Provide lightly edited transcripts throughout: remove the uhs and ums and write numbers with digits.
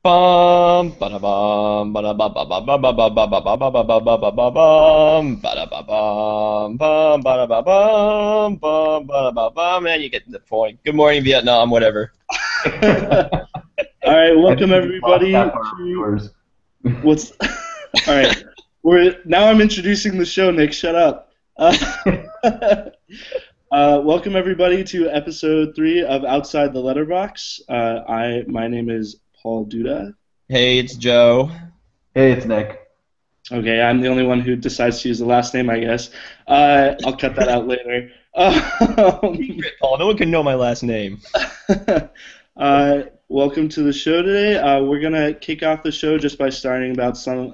Bum, bada bum, bada ba ba ba ba ba ba ba ba ba ba ba ba ba ba ba bum, bada ba bum, bum, bada ba bum, bum, bada ba bum, and you get the point. Good morning, Vietnam, whatever. All right, I welcome think we just lost everybody half our to viewers. what's. All right, we're now. I'm introducing the show. Nick, shut up. Welcome everybody to episode 3 of Outside the Letterbox. My name is Paul Duda. Hey, it's Joe. Hey, it's Nick. Okay, I'm the only one who decides to use the last name, I guess. I'll cut that out later. Secret, Paul. No one can know my last name. Welcome to the show today. We're gonna kick off the show just by talking about some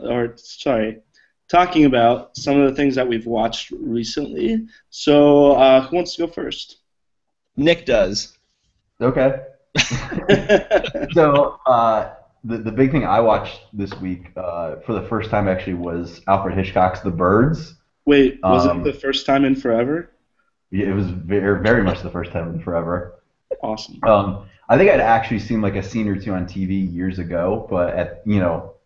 of the things that we've watched recently. So, who wants to go first? Nick does. Okay. So, the big thing I watched this week for the first time actually was Alfred Hitchcock's The Birds. Wait, was it the first time in forever? Yeah, it was very, very much the first time in forever. Awesome. I think I'd actually seen like a scene or two on TV years ago, but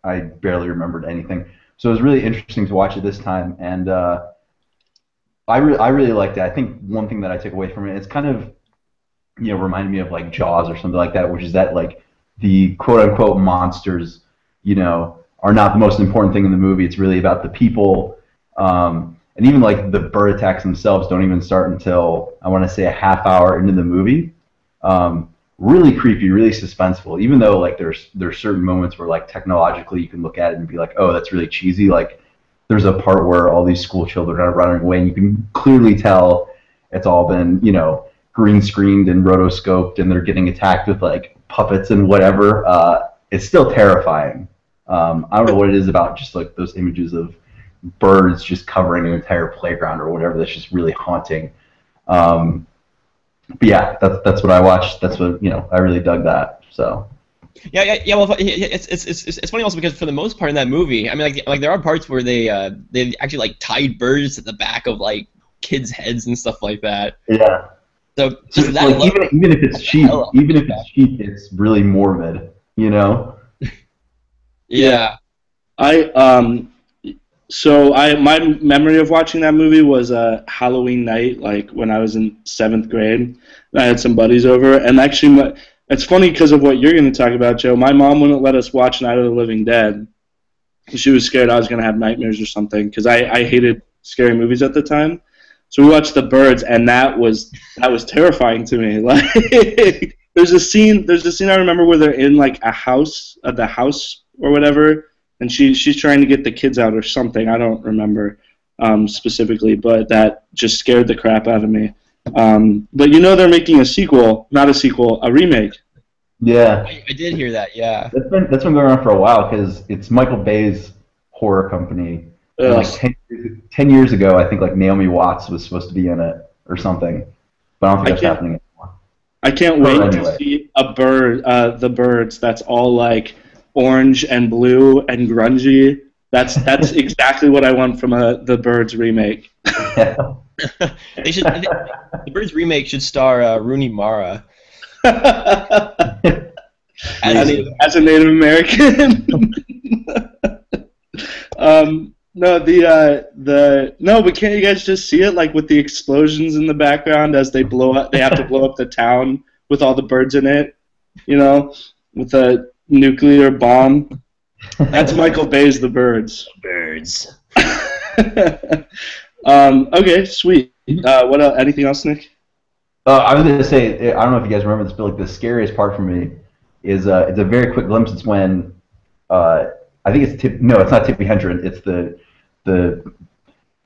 I barely remembered anything. So it was really interesting to watch it this time, and I really liked it. I think one thing that I took away from it, it's kind of reminded me of like Jaws or something like that, which is that like the quote unquote monsters, are not the most important thing in the movie. It's really about the people, and even like the bird attacks themselves don't even start until I want to say a half hour into the movie. Really creepy, really suspenseful. Even though like there's certain moments where like technologically you can look at it and be like, oh, that's really cheesy. Like there's a part where all these school children are running away, and you can clearly tell it's all been green screened and rotoscoped, and they're getting attacked with like puppets and whatever. It's still terrifying. I don't know what it is about just like those images of birds just covering an entire playground or whatever that's just really haunting. But yeah, that's what I watched. That's what I really dug that. So. Yeah. Well, it's funny also because for the most part in that movie, I mean, like there are parts where they actually like tied birds at the back of like kids' heads and stuff like that. Yeah. So just that like, even if it's cheap, it's really morbid. Yeah. My memory of watching that movie was Halloween night, like when I was in 7th grade. I had some buddies over, and actually, it's funny because of what you're going to talk about, Joe. My mom wouldn't let us watch Night of the Living Dead. She was scared I was going to have nightmares or something, because I hated scary movies at the time. So we watched The Birds, and that was terrifying to me. Like, there's a scene I remember where they're in like the house or whatever. And she's trying to get the kids out or something. I don't remember specifically, but that just scared the crap out of me. But they're making a remake. Yeah. I did hear that, yeah. That's been going on for a while because it's Michael Bay's horror company. And like 10 years ago, I think like Naomi Watts was supposed to be in it or something. But I don't think that's happening anymore. I can't wait to see The Birds that's all like orange and blue and grungy. That's exactly what I want from The Birds remake. The Birds remake should star Rooney Mara as a Native American. But can't you guys just see it like with the explosions in the background as they blow up? They have to blow up the town with all the birds in it. With a nuclear bomb. That's Michael Bay's The Birds. Birds. Okay, sweet. What else? Anything else, Nick? I was going to say, I don't know if you guys remember this, but like the scariest part for me is it's a very quick glimpse. It's when I think it's it's not Tippi Hedren. It's the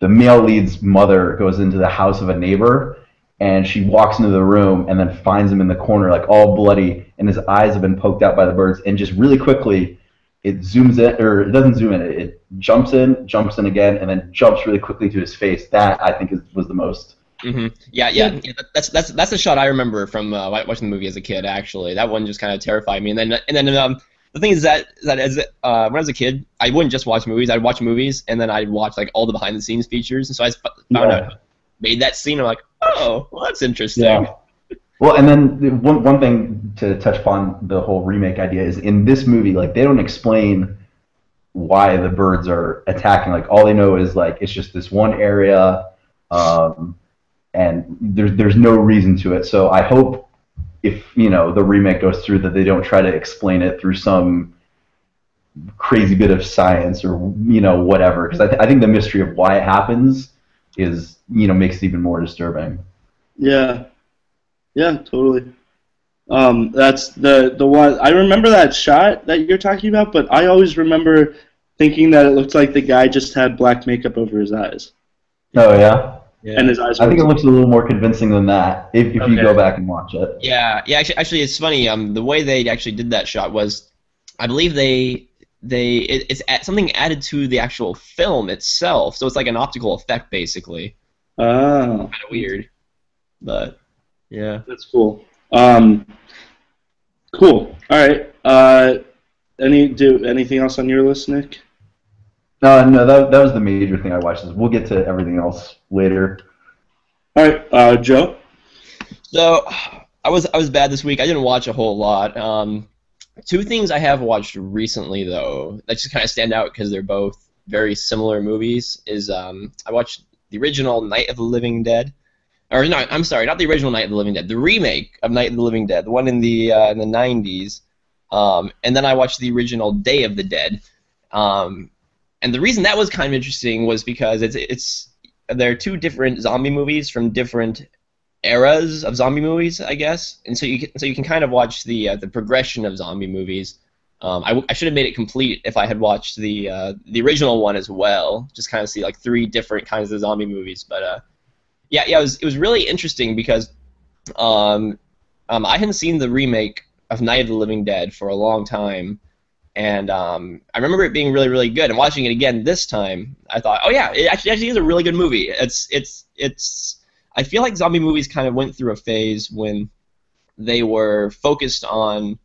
male lead's mother goes into the house of a neighbor. And she walks into the room and then finds him in the corner, like all bloody, and his eyes have been poked out by the birds. And just really quickly, it zooms in, or it doesn't zoom in. It jumps in again, and then jumps really quickly to his face. That I think was the most. Mm-hmm. Yeah. That's the shot I remember from watching the movie as a kid. Actually, that one just kind of terrified me. And then the thing is that as when I was a kid, I wouldn't just watch movies. I'd watch movies, and then I'd watch like all the behind the scenes features. And so I found out. Made that scene, I'm like, oh, well, that's interesting. Well, and then one thing to touch upon the whole remake idea is in this movie, like they don't explain why the birds are attacking. Like all they know is like it's just this one area, um, and there's no reason to it. So I hope if the remake goes through that they don't try to explain it through some crazy bit of science or whatever. Because I think the mystery of why it happens is makes it even more disturbing. Yeah. Yeah, totally. That's the one. I remember that shot that you're talking about, but I always remember thinking that it looked like the guy just had black makeup over his eyes. Oh yeah. Yeah. And his eyes. I think it looks a little more convincing than that if you go back and watch it. Yeah. Actually, it's funny. The way they actually did that shot was, I believe it's something added to the actual film itself, so it's like an optical effect basically. Oh. Kind of weird, but yeah. That's cool. Cool. All right. Anything else on your list, Nick? No, that was the major thing I watched. We'll get to everything else later. All right, Joe. So I was bad this week. I didn't watch a whole lot. Two things I have watched recently though that just kind of stand out because they're both very similar movies is I watched the original Night of the Living Dead. Or no, I'm sorry, not the original Night of the Living Dead, the remake of Night of the Living Dead, the one in the 90s, and then I watched the original Day of the Dead, and the reason that was kind of interesting was because there are two different zombie movies from different eras of zombie movies, I guess, and so you can kind of watch the progression of zombie movies. I should have made it complete if I had watched the original one as well, just kind of see like three different kinds of zombie movies, but. Yeah, it was really interesting because I hadn't seen the remake of Night of the Living Dead for a long time, and I remember it being really, really good. And watching it again this time, I thought, oh yeah, it actually is a really good movie. I feel like zombie movies kind of went through a phase when they were focused on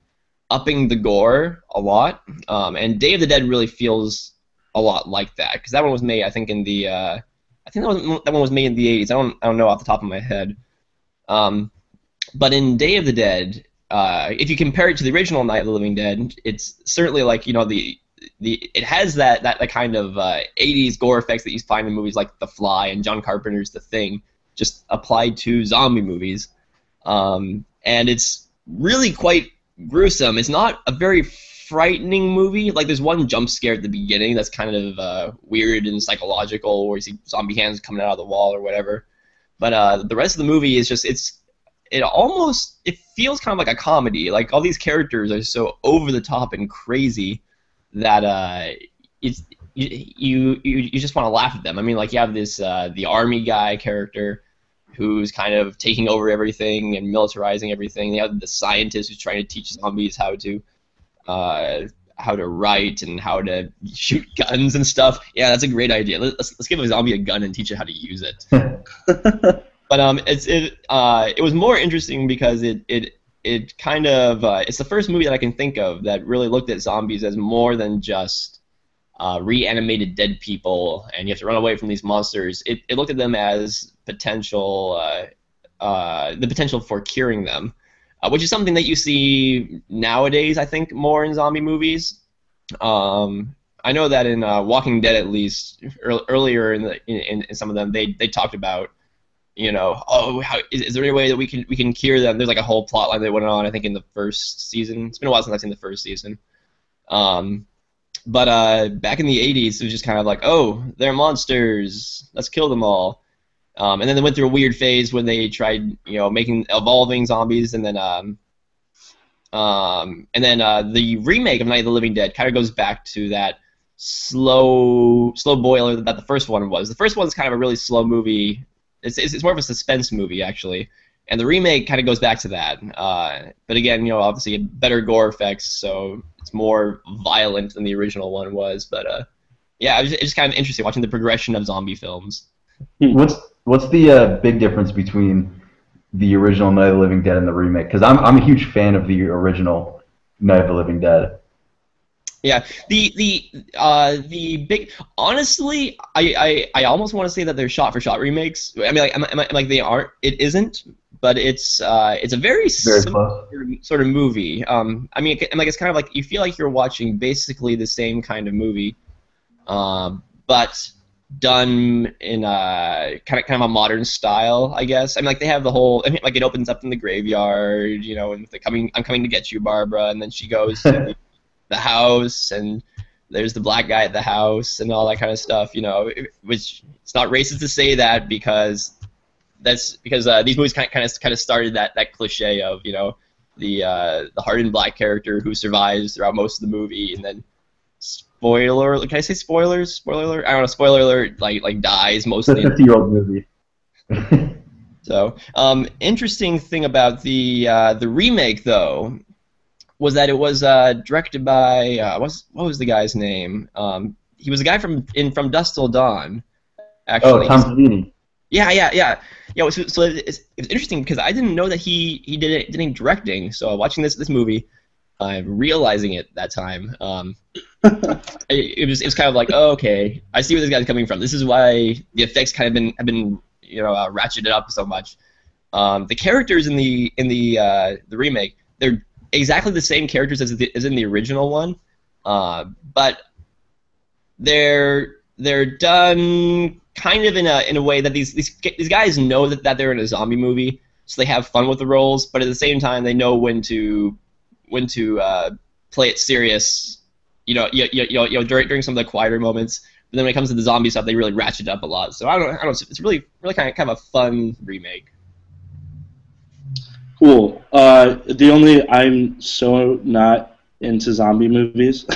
upping the gore a lot, and Day of the Dead really feels a lot like that because that one was made, I think, in the I think that one was made in the 80s. I don't know off the top of my head. But in Day of the Dead, if you compare it to the original Night of the Living Dead, it's certainly like it has that kind of 80s gore effects that you find in movies like The Fly and John Carpenter's The Thing, just applied to zombie movies. And it's really quite gruesome. It's not a very frightening movie. Like there's one jump scare at the beginning that's kind of weird and psychological, where you see zombie hands coming out of the wall or whatever. But the rest of the movie is just it feels kind of like a comedy. Like all these characters are so over the top and crazy that you just want to laugh at them. I mean, like you have this the army guy character who's kind of taking over everything and militarizing everything. You have the scientist who's trying to teach zombies how to write and how to shoot guns and stuff. Yeah, that's a great idea. Let's give a zombie a gun and teach it how to use it. But it was more interesting because it kind of it's the first movie that I can think of that really looked at zombies as more than just reanimated dead people and you have to run away from these monsters. It looked at them as the potential for curing them. Which is something that you see nowadays, I think, more in zombie movies. I know that in Walking Dead, at least, earlier in some of them, they talked about, is there any way that we can cure them? There's like a whole plot line that went on, I think, in the first season. It's been a while since I've seen the first season. But back in the 80s, it was just kind of like, oh, they're monsters, let's kill them all. And then they went through a weird phase when they tried, evolving zombies, and then the remake of Night of the Living Dead kind of goes back to that slow boiler that the first one was. The first one's kind of a really slow movie. It's more of a suspense movie actually, and the remake kind of goes back to that. But again, obviously better gore effects, so it's more violent than the original one was. But yeah, it's just kind of interesting watching the progression of zombie films. What's the big difference between the original Night of the Living Dead and the remake? Because I'm a huge fan of the original Night of the Living Dead. Yeah, the big honestly, I almost want to say that they're shot for shot remakes. I mean, like, like they aren't. It isn't, but it's a very Very similar close. sort of movie. I mean, like it's kind of like you feel like you're watching basically the same kind of movie, but done in a kind of a modern style, I guess. I mean, like they have the whole. I mean, like it opens up in the graveyard, you know, and I'm coming to get you, Barbara, and then she goes to the house, and there's the black guy at the house, and all that kind of stuff. You know, which it's not racist to say that because these movies kind of started that cliche of, you know, the hardened black character who survives throughout most of the movie, and then spoiler, can I say spoilers? Spoiler alert? I don't know. Spoiler alert. Like dies It's a mostly. 50-year-old movie. So, interesting thing about the remake though was that it was directed by what was the guy's name? He was a guy from Dusk Till Dawn. Oh, Actually, Tom Savini. yeah. So it's interesting because I didn't know that he did any directing. So watching this movie, I'm realizing it that time. It was kind of like, oh, okay, I see where this guy's coming from. This is why the effects kind of have been you know ratcheted up so much. The characters in the remake, they're exactly the same characters as in the original one, but they're done kind of in a way that these guys know that they're in a zombie movie, so they have fun with the roles, but at the same time they know when to play it serious. You know, during some of the quieter moments. But then when it comes to the zombie stuff, they really ratchet up a lot. So I don't know. It's really kind of a fun remake. Cool. I'm so not into zombie movies.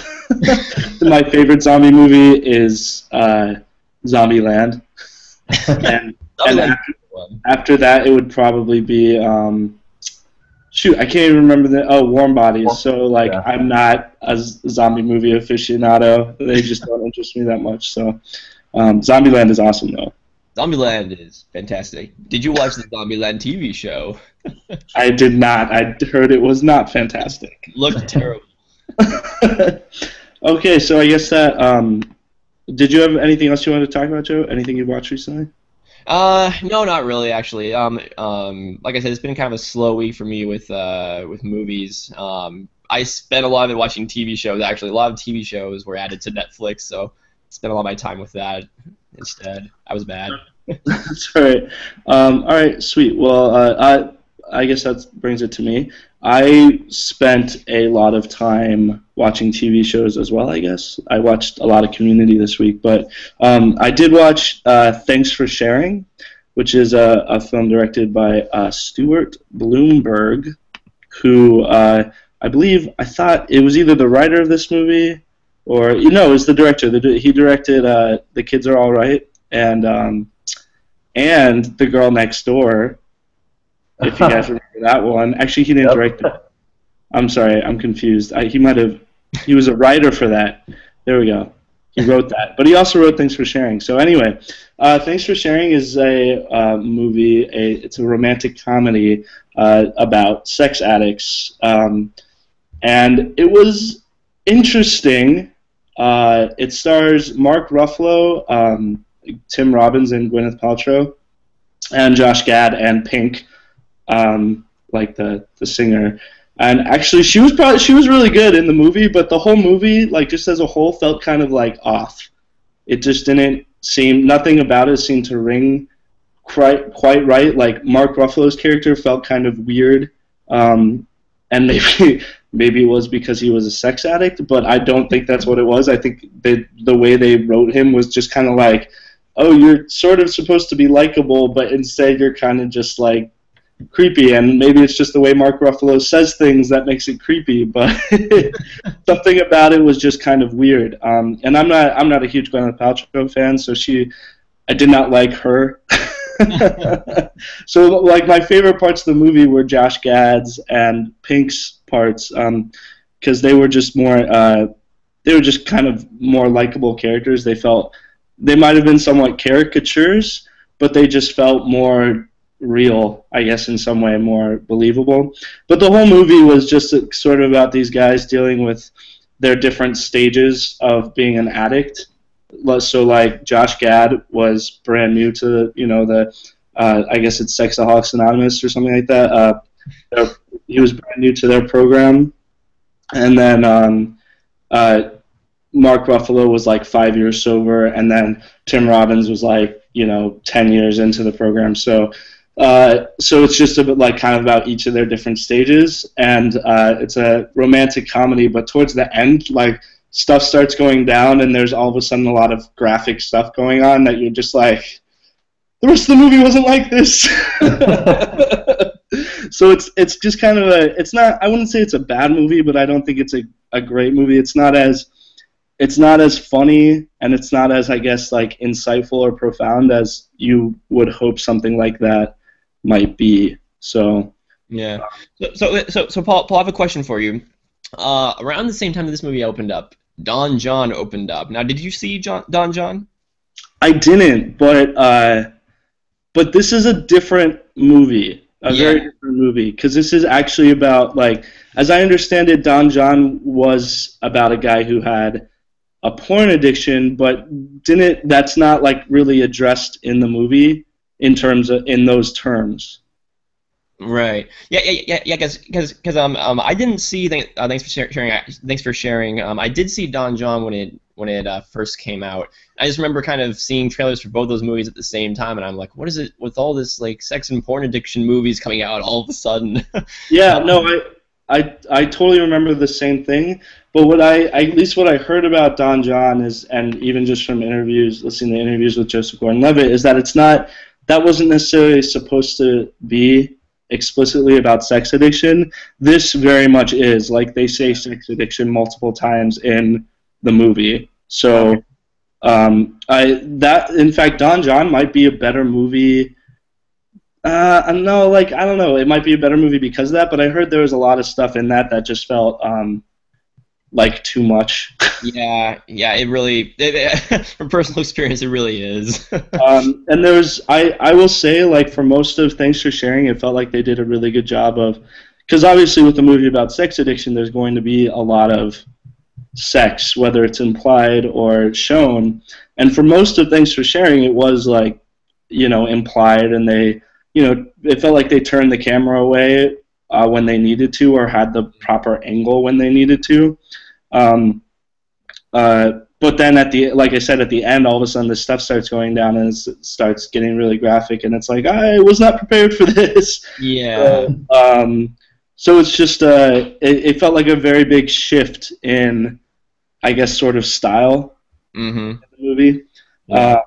My favorite zombie movie is Zombieland, and after that it would probably be shoot, I can't even remember Warm Bodies. So like, yeah. I'm not a zombie movie aficionado. They just don't interest me that much. So Zombieland is awesome though. Zombieland is fantastic. Did you watch the Zombieland TV show? I did not. I heard it was not fantastic. Looked terrible. Okay, so I guess that did you have anything else you wanted to talk about, Joe? Anything you watched recently? No, not really, actually. Like I said, it's been kind of a slow week for me with movies. I spent a lot of it watching TV shows. Actually, a lot of TV shows were added to Netflix, so I spent a lot of my time with that instead. I was bad. That's all right. All right, sweet. Well, I guess that brings it to me. I spent a lot of time watching TV shows as well, I guess. I watched a lot of Community this week, but I did watch Thanks for Sharing, which is a film directed by Stuart Bloomberg, who I thought it was either the writer of this movie or, no, it was the director. He directed The Kids Are All Right and The Girl Next Door. If you guys remember that one. Actually, he didn't direct it. I'm sorry, I'm confused. He was a writer for that. There we go. He wrote that. But he also wrote Thanks for Sharing. So anyway, Thanks for Sharing is a movie, it's a romantic comedy about sex addicts. And it was interesting. It stars Mark Ruffalo, Tim Robbins and Gwyneth Paltrow, and Josh Gad and Pink. Like the singer, and actually she was really good in the movie, but the whole movie, like just as a whole, felt kind of like off. It just didn't seem, nothing about it seemed to ring quite right. Like Mark Ruffalo's character felt kind of weird, and maybe it was because he was a sex addict, but I don't think that's what it was. I think the way they wrote him was just kind of like, oh, you're sort of supposed to be likable, but instead you're kind of just like creepy, and maybe it's just the way Mark Ruffalo says things that makes it creepy, but something about it was just kind of weird. And I'm not a huge Gwyneth Paltrow fan, so I did not like her. So like my favorite parts of the movie were Josh Gad's and Pink's parts, because they were just kind of more likable characters. They might have been somewhat caricatures, but they just felt more real, I guess, in some way, more believable. But the whole movie was just sort of about these guys dealing with their different stages of being an addict. So like Josh Gad was brand new to the I guess it's Sexaholics Anonymous or something like that. He was brand new to their program, and then Mark Ruffalo was like 5 years sober, and then Tim Robbins was like 10 years into the program. So it's just a bit like kind of about each of their different stages, and it's a romantic comedy. But towards the end, like stuff starts going down, and there's all of a sudden a lot of graphic stuff going on that you're just like, the rest of the movie wasn't like this. So it's just kind of it's not, I wouldn't say it's a bad movie, but I don't think it's a great movie. It's not as funny, and it's not as, I guess, like insightful or profound as you would hope something like that might be. So yeah. So Paul, I have a question for you. Around the same time that this movie opened up, Don John opened up. Now, did you see Don John? I didn't, but this is a different movie. Very different movie, because this is actually about, like, as I understand it, Don John was about a guy who had a porn addiction, but that's not like really addressed in the movie in those terms. Right. Yeah. Because I didn't see. Thanks for sharing. Thanks for sharing. I did see Don John when it first came out. I just remember kind of seeing trailers for both those movies at the same time, and I'm like, what is it with all this like sex and porn addiction movies coming out all of a sudden? Yeah. No. I totally remember the same thing. But at least what I heard about Don John is, and even just from listening to interviews with Joseph Gordon-Levitt, is that that wasn't necessarily supposed to be explicitly about sex addiction. This very much is. Like, they say sex addiction multiple times in the movie. So in fact, Don John might be a better movie. No, like, I don't know. It might be a better movie because of that, but I heard there was a lot of stuff in that just felt like too much. Yeah, it really, from personal experience, it really is. And I will say, like, for most of Thanks for Sharing, it felt like they did a really good job of, because obviously with a movie about sex addiction, there's going to be a lot of sex, whether it's implied or shown. And for most of Thanks for Sharing, it was like, implied, and they, it felt like they turned the camera away when they needed to, or had the proper angle when they needed to. But then like I said, at the end, all of a sudden this stuff starts going down, and it starts getting really graphic, and it's like, I was not prepared for this. Yeah. So it's just, it felt like a very big shift in, I guess, sort of style in the movie. Yeah.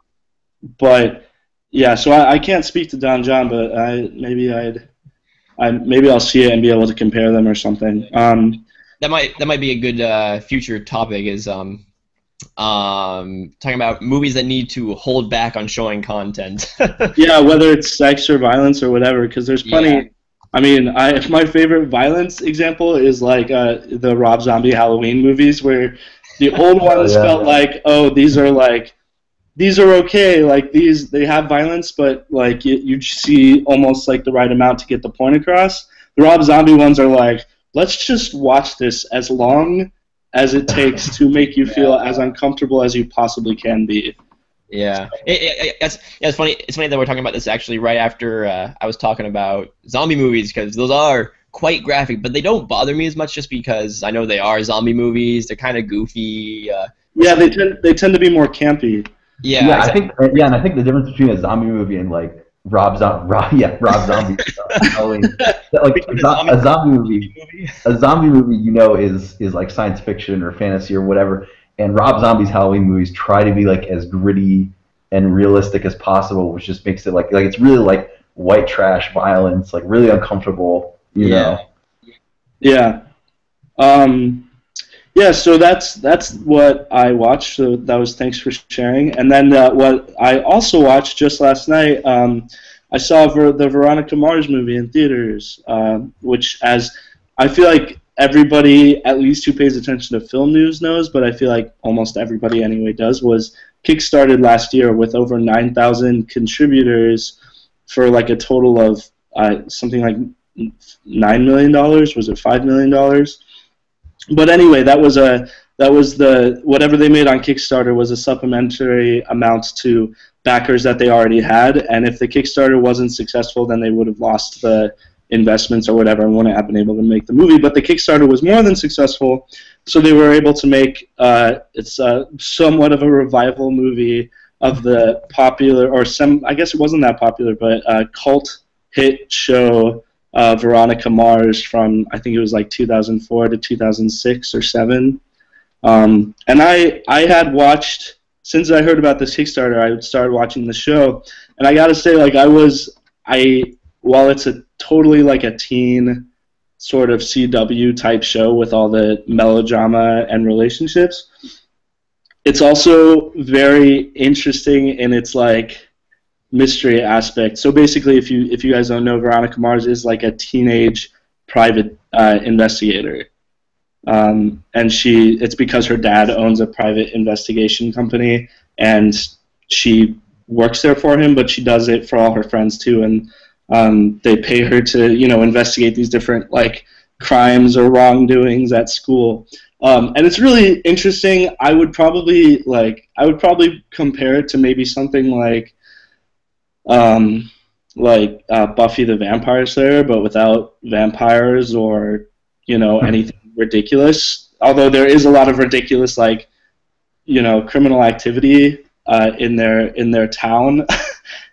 But yeah, so I can't speak to Don John, but maybe I'll see it and be able to compare them or something. That might be a good future topic, is talking about movies that need to hold back on showing content. Yeah, whether it's sex or violence or whatever, because there's plenty. Yeah. I mean, my favorite violence example is like the Rob Zombie Halloween movies, where the old ones felt like, oh, these are okay, like they have violence, but like you see almost like the right amount to get the point across. The Rob Zombie ones are like, let's just watch this as long as it takes to make you feel as uncomfortable as you possibly can be. Yeah, it's funny. It's funny that we're talking about this actually right after I was talking about zombie movies, because those are quite graphic, but they don't bother me as much just because I know they are zombie movies. They're kind of goofy. Yeah, they tend to be more campy. Yeah, yeah, exactly. And I think the difference between a zombie movie and like Rob Zombie, like a zombie movie, is like science fiction or fantasy or whatever. And Rob Zombie's Halloween movies try to be like as gritty and realistic as possible, which just makes it like it's really like white trash violence, like really uncomfortable, you know. Yeah. Yeah, so that's what I watched. So that was Thanks for Sharing. And then what I also watched just last night, I saw the Veronica Mars movie in theaters, which, as I feel like everybody, at least who pays attention to film news, knows, but I feel like almost everybody anyway does, was kickstarted last year with over 9,000 contributors for like a total of something like $9 million. Was it $5 million? But anyway, that was a That was whatever they made on Kickstarter was a supplementary amount to backers that they already had, and if the Kickstarter wasn't successful, then they would have lost the investments or whatever and wouldn't have been able to make the movie. But the Kickstarter was more than successful, so they were able to make it's somewhat of a revival movie of the popular, or I guess it wasn't that popular, but cult hit show Veronica Mars from, I think it was like 2004 to 2006 or 7. And I had watched, since I heard about this Kickstarter, I started watching the show, and I gotta say, like, while it's a totally like a teen sort of CW type show with all the melodrama and relationships, it's also very interesting in its like mystery aspect. So basically, if you guys don't know, Veronica Mars is like a teenage private investigator. And it's because her dad owns a private investigation company, and she works there for him, but she does it for all her friends too, and they pay her to, investigate these different like crimes or wrongdoings at school. And it's really interesting. I would probably compare it to maybe something like Buffy the Vampire Slayer, but without vampires or anything ridiculous. Although there is a lot of ridiculous criminal activity in their town.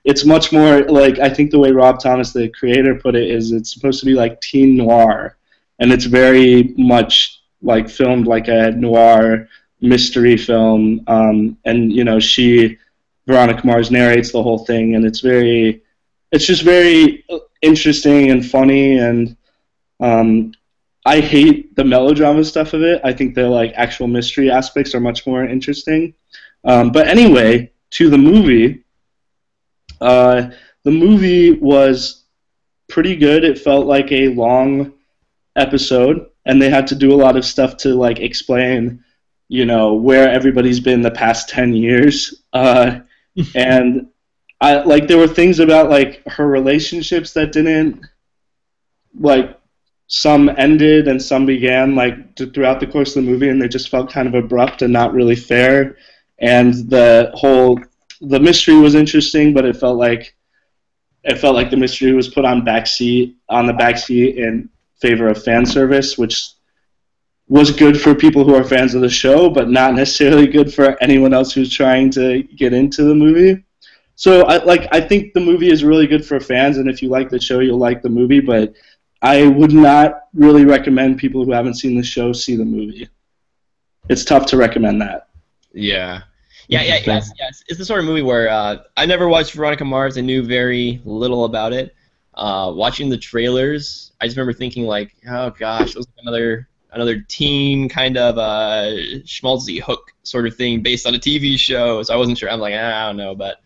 It's much more like, I think the way Rob Thomas, the creator, put it is it's supposed to be like teen noir, and it's very much like filmed like a noir mystery film. And Veronica Mars narrates the whole thing, and it's just very interesting and funny, and I hate the melodrama stuff of it. I think the like actual mystery aspects are much more interesting. But anyway, to the movie. The movie was pretty good. It felt like a long episode, and they had to do a lot of stuff to like explain, where everybody's been the past 10 years. And there were things about like her relationships that didn't, like, some ended and some began like throughout the course of the movie, and they just felt kind of abrupt and not really fair. And the mystery was interesting, but it felt like the mystery was put on the backseat in favor of fan service, which was good for people who are fans of the show, but not necessarily good for anyone else who's trying to get into the movie. So I think the movie is really good for fans, and if you like the show, you'll like the movie, but I would not really recommend people who haven't seen the show see the movie. It's tough to recommend that. Yeah. Yes. It's the sort of movie where I never watched Veronica Mars. I knew very little about it. Watching the trailers, I just remember thinking like, oh gosh, it was like another teen kind of schmaltzy hook sort of thing based on a TV show. So I wasn't sure. I'm like, I don't know, but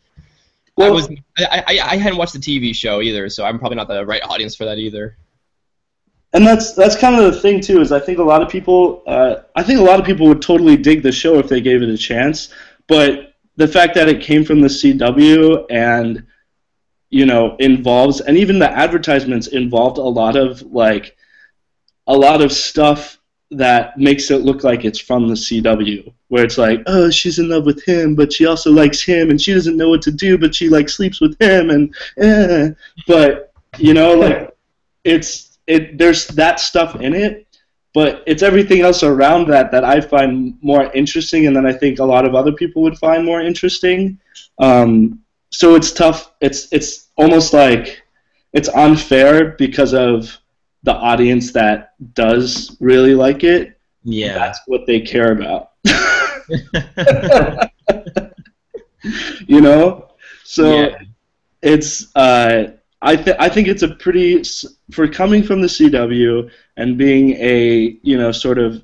I hadn't watched the TV show either, so I'm probably not the right audience for that either. And that's kind of the thing too. Is I think a lot of people would totally dig the show if they gave it a chance. But the fact that it came from the CW and, involves, and even the advertisements involved a lot of stuff that makes it look like it's from the CW, where it's like, oh, she's in love with him, but she also likes him, and she doesn't know what to do, but she like sleeps with him, and but there's that stuff in it. But it's everything else around that I find more interesting, and then I think a lot of other people would find more interesting. So it's tough. It's almost like it's unfair because of the audience that does really like it. Yeah, that's what they care about. So yeah. It's I think it's a pretty, for coming from the CW and being a, sort of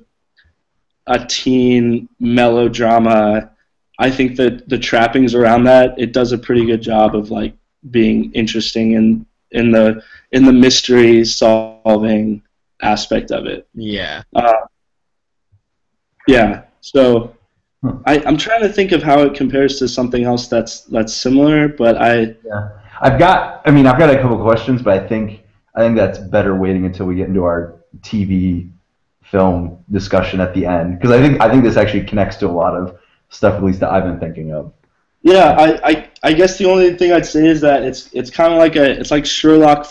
a teen melodrama, I think that the trappings around that, it does a pretty good job of like being interesting in the mystery solving aspect of it. Yeah. Yeah. So I'm trying to think of how it compares to something else that's similar, but I've got a couple questions, but I think that's better waiting until we get into our TV film discussion at the end, because I think this actually connects to a lot of stuff, at least that I've been thinking of. Yeah, I guess the only thing I'd say is that it's kind of like it's like Sherlock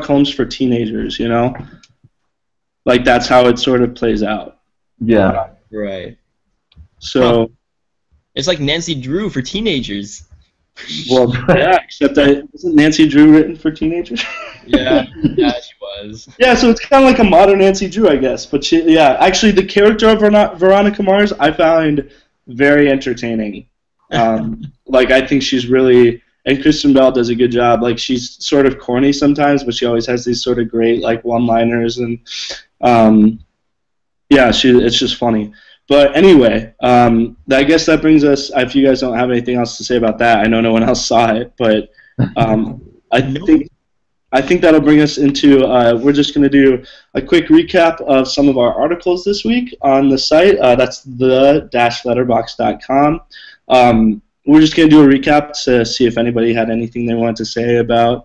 Holmes for teenagers, you know? Like that's how it sort of plays out. Yeah. Right. So it's like Nancy Drew for teenagers. Well, yeah, except that wasn't Nancy Drew written for teenagers? Yeah, she was. Yeah, so it's kind of like a modern Nancy Drew, I guess. But actually, the character of Veronica Mars I found very entertaining. Like, I think she's really, and Kristen Bell does a good job. Like, she's sort of corny sometimes, but she always has these sort of great like one-liners, and yeah, it's just funny. But anyway, I guess that brings us, if you guys don't have anything else to say about that, I know no one else saw it, but I think that'll bring us into, we're just going to do a quick recap of some of our articles this week on the site. That's the-letterbox.com. We're just going to do a recap to see if anybody had anything they wanted to say about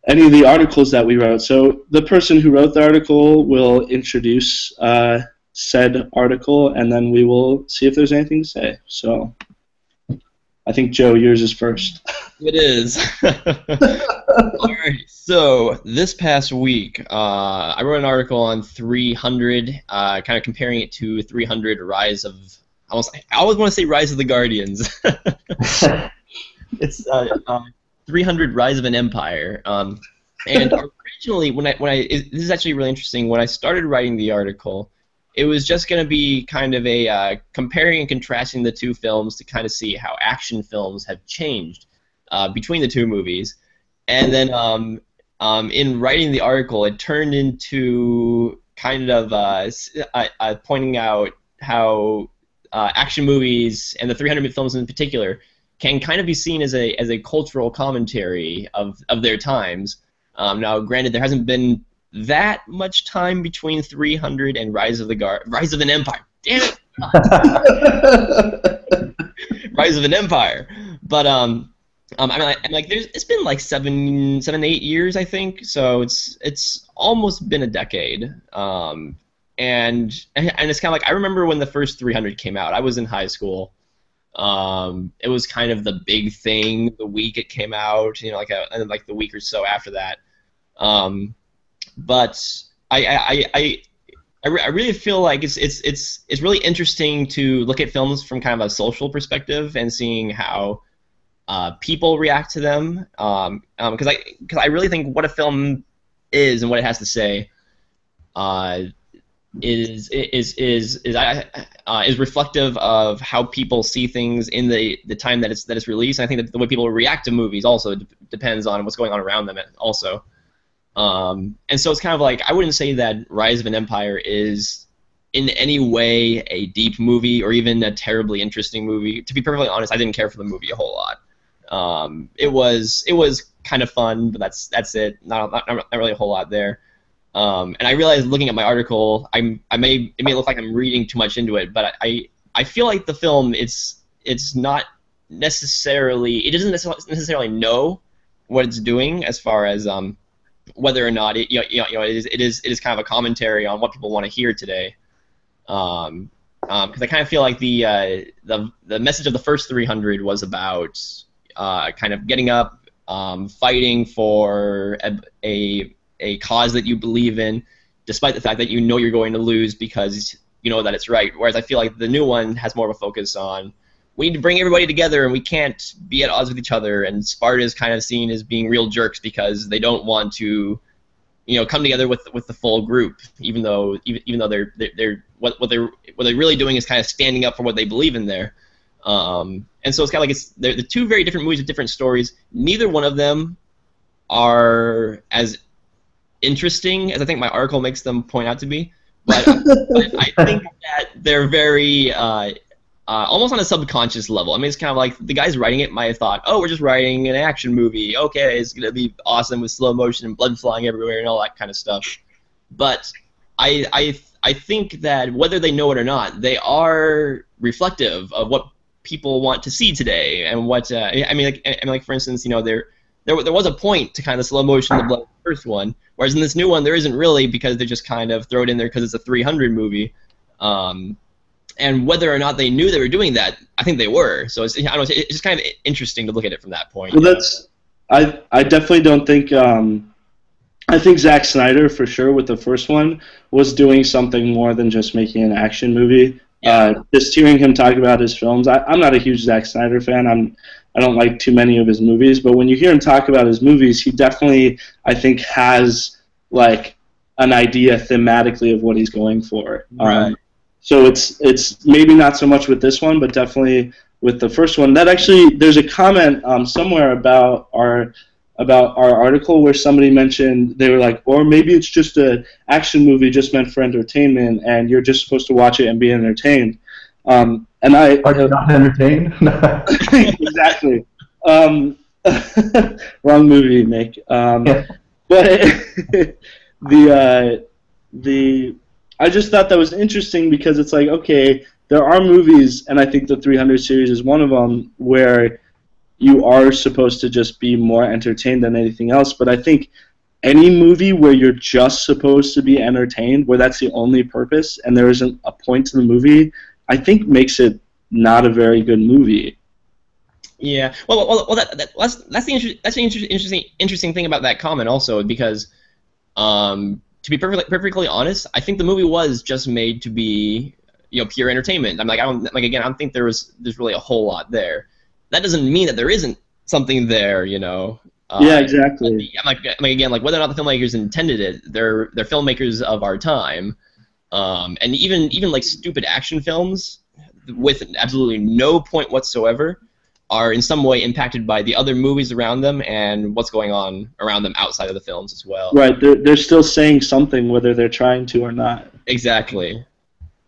any of the articles that we wrote. So the person who wrote the article will introduce said article, and then we will see if there's anything to say. So I think, Joe, yours is first. It is. Alright, so this past week, I wrote an article on 300, kind of comparing it to 300 Rise of... I always want to say Rise of the Guardians. It's 300 Rise of an Empire. And originally, this is actually really interesting. When I started writing the article, it was just going to be kind of a comparing and contrasting the two films to kind of see how action films have changed between the two movies. And then in writing the article, it turned into kind of pointing out how action movies, and the 300 films in particular, can kind of be seen as a cultural commentary of their times. Now, granted, there hasn't been that much time between 300 and Rise of an Empire. Damn it! Rise of an Empire. But I'm like, it's been like 7, 8 years, I think. So it's almost been a decade. And it's kind of like, I remember when the first 300 came out. I was in high school. It was kind of the big thing the week it came out. You know, and like the week or so after that. But I really feel like it's really interesting to look at films from kind of a social perspective and seeing how people react to them. Because I really think what a film is and what it has to say is reflective of how people see things in the time that it's released. And I think that the way people react to movies also depends on what's going on around them also. And so it's kind of like, I wouldn't say that Rise of an Empire is in any way a deep movie or even a terribly interesting movie. To be perfectly honest, I didn't care for the movie a whole lot. It was kind of fun, but that's it. Not really a whole lot there. And I realized looking at my article, it may look like I'm reading too much into it, but I feel like the film it's not necessarily, it doesn't necessarily know what it's doing as far as whether or not it is kind of a commentary on what people want to hear today. Because I kind of feel like the message of the first 300 was about kind of getting up, fighting for a cause that you believe in, despite the fact that you know you're going to lose because you know that it's right. Whereas I feel like the new one has more of a focus on, we need to bring everybody together and we can't be at odds with each other, and Sparta is kind of seen as being real jerks because they don't want to, come together with the full group, even though they're what they're really doing is kind of standing up for what they believe in there. And so it's kind of like they're the two very different movies with different stories. Neither one of them are as interesting as I think my article makes them point out to be, but I think that they're very almost on a subconscious level. I mean, it's kind of like the guys writing it might have thought, oh, we're just writing an action movie. Okay, it's going to be awesome with slow motion and blood flying everywhere and all that kind of stuff. But I think that whether they know it or not, they are reflective of what people want to see today. And what I mean, like for instance, there was a point to kind of slow motion, the blood first one. Whereas in this new one, there isn't really, because they just kind of throw it in there because it's a 300 movie. And whether or not they knew they were doing that, I think they were. So it's, I don't know, it's just kind of interesting to look at it from that point. Well, I definitely don't think. I think Zack Snyder, for sure, with the first one, was doing something more than just making an action movie. Yeah. Just hearing him talk about his films, I'm not a huge Zack Snyder fan. I don't like too many of his movies, but when you hear him talk about his movies, he definitely, I think, has like an idea thematically of what he's going for. Right. So it's maybe not so much with this one, but definitely with the first one. That actually, there's a comment somewhere about our article where somebody mentioned, they were like, or maybe it's just an action movie just meant for entertainment, and you're just supposed to watch it and be entertained. And are you not entertained? Exactly. Wrong movie, Nick. Yeah. But I just thought that was interesting because it's like, okay, there are movies, and I think the 300 series is one of them, where you are supposed to just be more entertained than anything else. But I think any movie where you're just supposed to be entertained, where that's the only purpose, and there isn't a point to the movie, I think makes it not a very good movie. Yeah. Well, that's the interesting thing about that comment also, because to be perfectly honest, I think the movie was just made to be, pure entertainment. I don't think there's really a whole lot there. That doesn't mean that there isn't something there, Yeah, exactly. Again, whether or not the filmmakers intended it, they're filmmakers of our time, and even like stupid action films with absolutely no point whatsoever are in some way impacted by the other movies around them and what's going on around them outside of the films as well. Right, they're still saying something whether they're trying to or not. Exactly.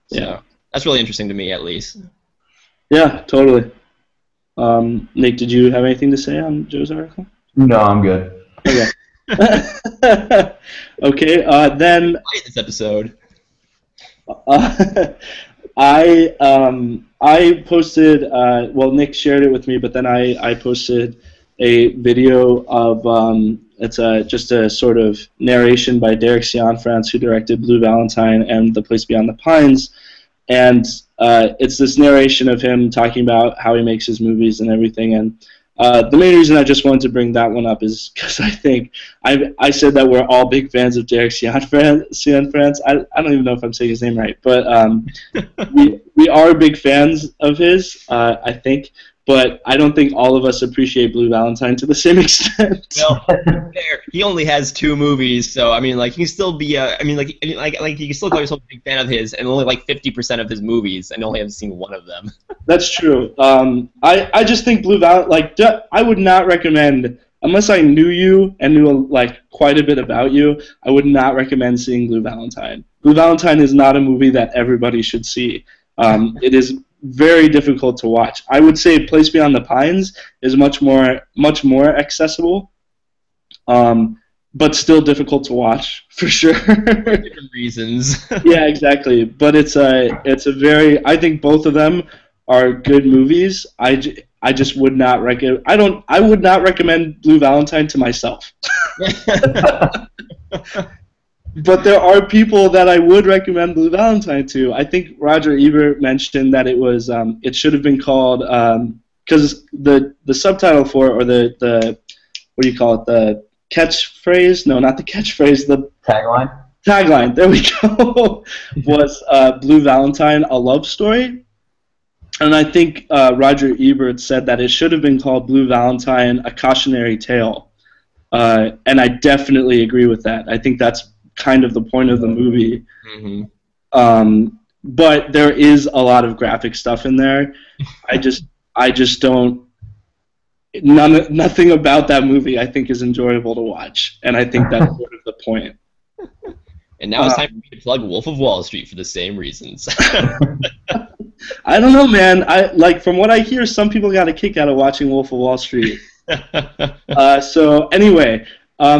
So, yeah, that's really interesting to me, at least. Yeah, totally. Nick, did you have anything to say on Joe's article? No, I'm good. Okay. Okay. Then this episode. I posted. Well, Nick shared it with me, but then I posted a video of it's just a sort of narration by Derek Cianfrance, who directed Blue Valentine and The Place Beyond the Pines, and it's this narration of him talking about how he makes his movies and everything. And the main reason I just wanted to bring that one up is because I think I said that we're all big fans of Derek Cianfrance. I don't even know if I'm saying his name right, but we are big fans of his, I think. But I don't think all of us appreciate Blue Valentine to the same extent. Well, he only has 2 movies, so I mean, like, he can still be you can still call yourself a big fan of his, and only like 50% of his movies, and only have seen one of them. That's true. I just think Blue Valentine, I would not recommend, unless I knew you and knew quite a bit about you, I would not recommend seeing Blue Valentine. Blue Valentine is not a movie that everybody should see. It is very difficult to watch. I would say Place Beyond the Pines is much more accessible, but still difficult to watch for sure. For different reasons. Yeah, exactly. But it's a very, I think both of them are good movies. I just would not recommend. I would not recommend Blue Valentine to myself. But there are people that I would recommend Blue Valentine to. I think Roger Ebert mentioned that it should have been called, because the subtitle for it, or the what do you call it, the catchphrase? No, not the catchphrase. The tagline. Tagline. There we go. Was Blue Valentine, a love story? And I think Roger Ebert said that it should have been called Blue Valentine, a cautionary tale. And I definitely agree with that. I think that's kind of the point of the movie. Mm-hmm. But there is a lot of graphic stuff in there. I just don't. Nothing about that movie I think is enjoyable to watch, and I think that's sort of the point. And now it's time for me to plug Wolf of Wall Street for the same reasons. I don't know, man. From what I hear, some people got a kick out of watching Wolf of Wall Street. So anyway.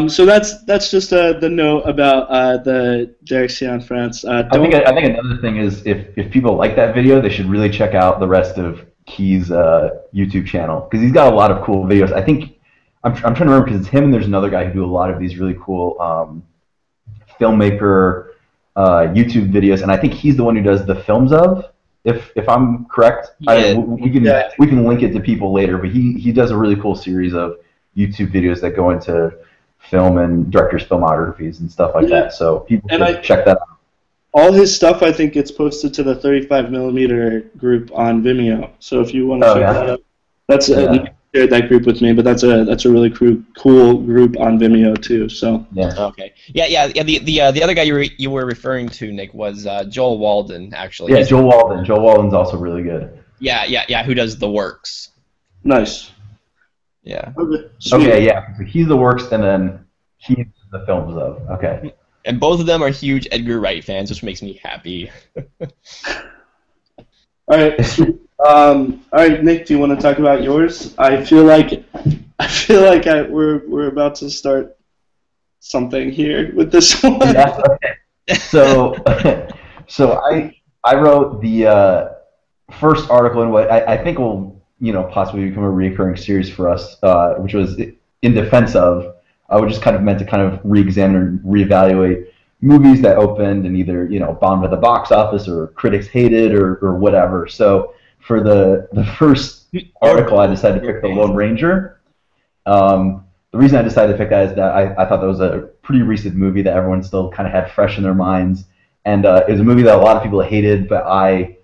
So that's just the note about the Derek Cianfrance. I think another thing is if people like that video, they should really check out the rest of Key's YouTube channel, because he's got a lot of cool videos. I I'm trying to remember because it's him and there's another guy who do a lot of these really cool filmmaker YouTube videos, and I think he's the one who does the films of. If I'm correct, Yeah. we can link it to people later. But he does a really cool series of YouTube videos that go into film and directors' filmographies and stuff like that. So people should check that out. All his stuff, I think, gets posted to the 35mm group on Vimeo. So if you want to check that out, that's shared that group with me. But that's a really cool group on Vimeo too. So Okay. Yeah. The other guy you were referring to, Nick, was Joel Walden, actually. Yeah, Joel Walden. Joel Walden's also really good. Yeah. Who does The Works? Nice. Yeah. Okay, yeah. So he's The Works, and then he's the films of. Okay. And both of them are huge Edgar Wright fans, which makes me happy. All right. All right, Nick. Do you want to talk about yours? I feel like we're about to start something here with this one. Yeah. Okay. So I wrote the first article in what I think will possibly become a recurring series for us, which was in defense of. I was just kind of meant to kind of re-examine and reevaluate movies that opened and either bombed at the box office or critics hated or whatever. So for the first article, I decided to pick The Lone Ranger. The reason I decided to pick that is that I thought that was a pretty recent movie that everyone still kind of had fresh in their minds, and it was a movie that a lot of people hated, but I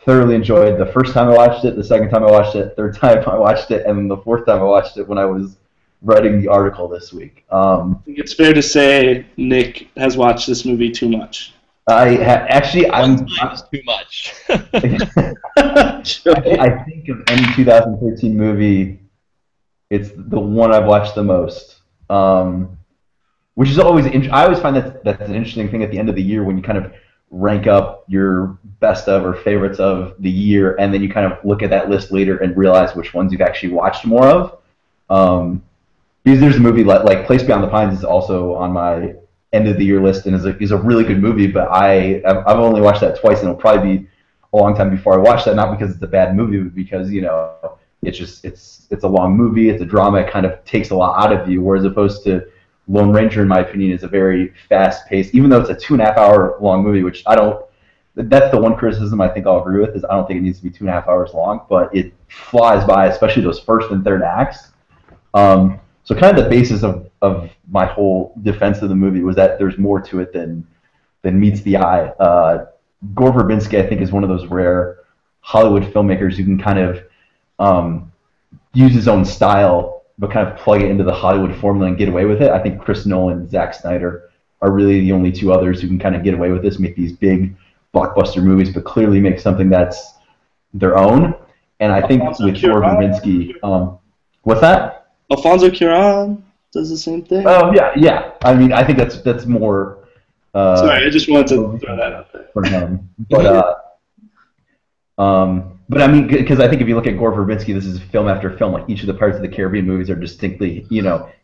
thoroughly enjoyed the first time I watched it, the second time I watched it, third time I watched it, and the fourth time I watched it when I was writing the article this week. I think it's fair to say Nick has watched this movie too much. I'm too much. I think of any 2013 movie, it's the one I've watched the most. Which is always I always find that's an interesting thing at the end of the year when you kind of rank up your best of or favorites of the year, and then you kind of look at that list later and realize which ones you've actually watched more of. Because there's a movie like Place Beyond the Pines is also on my end of the year list and is a really good movie, but I've only watched that twice, and it'll probably be a long time before I watch that. Not because it's a bad movie, but because it's a long movie, it's a drama, it kind of takes a lot out of you. Whereas opposed to Lone Ranger, in my opinion, is a very fast-paced, even though it's a 2.5-hour long movie, which I don't. That's the one criticism I think I'll agree with is I don't think it needs to be 2.5 hours long, but it flies by, especially those first and third acts. So kind of the basis of my whole defense of the movie was that there's more to it than meets the eye. Gore Verbinski, I think, is one of those rare Hollywood filmmakers who can kind of use his own style, but kind of plug it into the Hollywood formula and get away with it. I think Chris Nolan and Zack Snyder are really the only two others who can kind of get away with this, make these big blockbuster movies, but clearly make something that's their own. And I think with Gore Verbinski, what's that? Alfonso Cuarón does the same thing. Oh yeah. I mean, I think that's more. Sorry, I just wanted to throw that out there. For him, but I mean, because I think if you look at Gore Verbinski, this is film after film. Like each of the Pirates of the Caribbean movies are distinctly,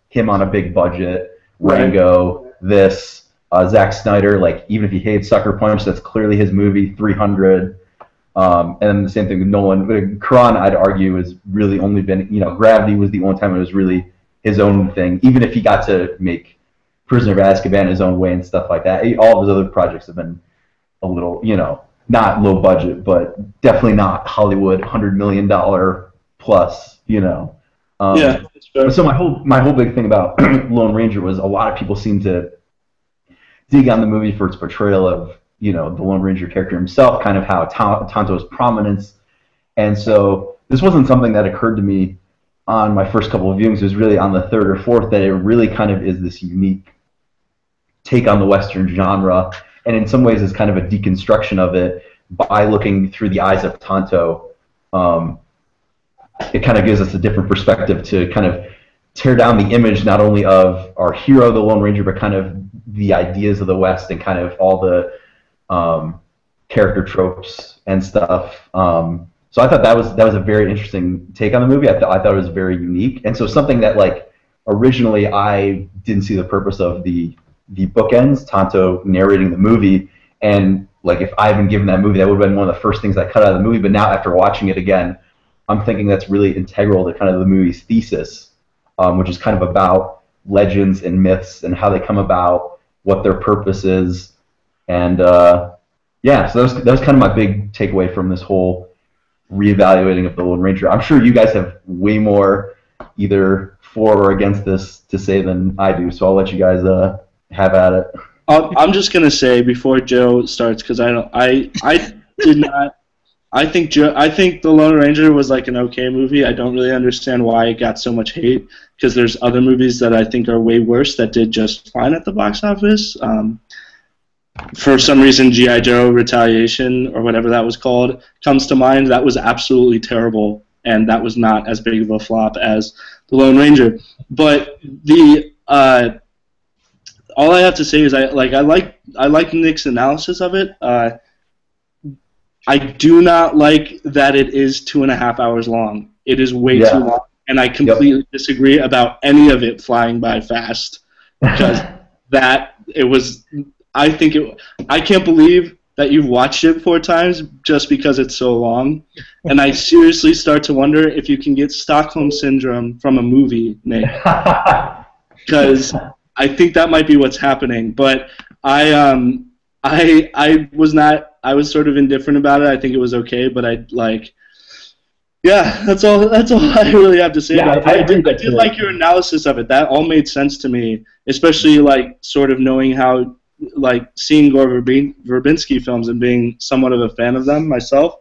him on a big budget. Rango, this, Zack Snyder. Like even if he hated Sucker Punch, that's clearly his movie. 300. And then the same thing with Nolan. Cuarón, I'd argue, has really only been, Gravity was the only time it was really his own thing. Even if he got to make Prisoner of Azkaban his own way and stuff like that, all of his other projects have been a little, not low budget, but definitely not Hollywood $100 million plus, Yeah, that's fair. So my whole big thing about Lone Ranger was a lot of people seem to dig on the movie for its portrayal of the Lone Ranger character himself, kind of how Tonto's prominence. And so this wasn't something that occurred to me on my first couple of viewings. It was really on the third or fourth that it really kind of is this unique take on the Western genre, and in some ways is kind of a deconstruction of it by looking through the eyes of Tonto. It kind of gives us a different perspective to kind of tear down the image not only of our hero, the Lone Ranger, but kind of the ideas of the West and kind of all the character tropes and stuff. So I thought that was a very interesting take on the movie. I thought it was very unique, and so something that like originally I didn't see the purpose of the bookends, Tonto narrating the movie, and like if I had been given that movie, that would have been one of the first things I cut out of the movie. But now after watching it again, I'm thinking that's really integral to kind of the movie's thesis which is kind of about legends and myths and how they come about, what their purpose is, and yeah, so that was kind of my big takeaway from this whole reevaluating of the Lone Ranger. I'm sure you guys have way more either for or against this to say than I do, so I'll let you guys have at it. I'm just gonna say before Joe starts, because I did not. I think The Lone Ranger was like an okay movie. I don't really understand why it got so much hate, because there's other movies that I think are way worse that did just fine at the box office. For some reason, G.I. Joe Retaliation, or whatever that was called, comes to mind. That was absolutely terrible, and that was not as big of a flop as The Lone Ranger. But all I have to say is I like Nick's analysis of it. I do not like that it is 2.5 hours long. It is way too long, and I completely disagree about any of it flying by fast, because I can't believe that you've watched it 4 times just because it's so long, and I seriously start to wonder if you can get Stockholm Syndrome from a movie, Nick, because I think that might be what's happening. But I was sort of indifferent about it. I think it was okay, but that's all I really have to say about it. I did like your analysis of it. That all made sense to me, especially like sort of knowing how, like, seeing Gore Verbinski films and being somewhat of a fan of them myself.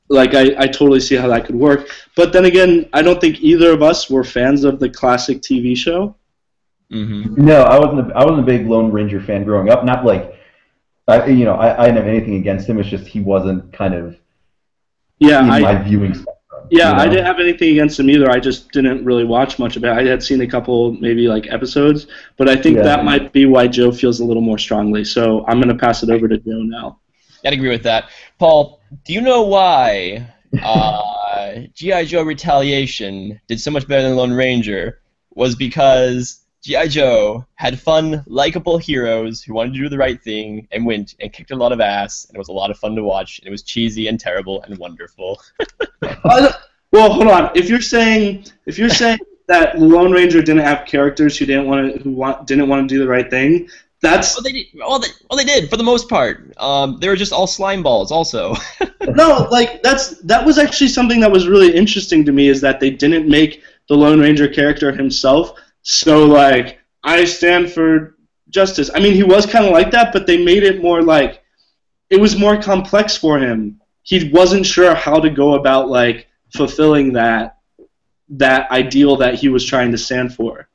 Like I totally see how that could work. But then again, I don't think either of us were fans of the classic TV show. Mm-hmm. No, I wasn't a big Lone Ranger fan growing up. Not like I didn't have anything against him. It's just he wasn't kind of my viewing spectrum. Yeah, you know? I didn't have anything against him either. I just didn't really watch much of it. I had seen a couple, maybe like episodes, but I think that might be why Joe feels a little more strongly. So I'm going to pass it over to Joe now. I'd agree with that. Paul, do you know why G.I. Joe Retaliation did so much better than Lone Ranger? Was because G.I. Joe had fun, likable heroes who wanted to do the right thing and went and kicked a lot of ass, and it was a lot of fun to watch, and it was cheesy and terrible and wonderful. Well, hold on. If you're saying that Lone Ranger didn't have characters who didn't want to do the right thing, that's they did for the most part. They were just all slime balls, also. No, like that was actually something that was really interesting to me, is that they didn't make the Lone Ranger character himself so like, I stand for justice. I mean, he was kind of like that, but they made it more like, it was more complex for him. He wasn't sure how to go about like fulfilling that ideal that he was trying to stand for.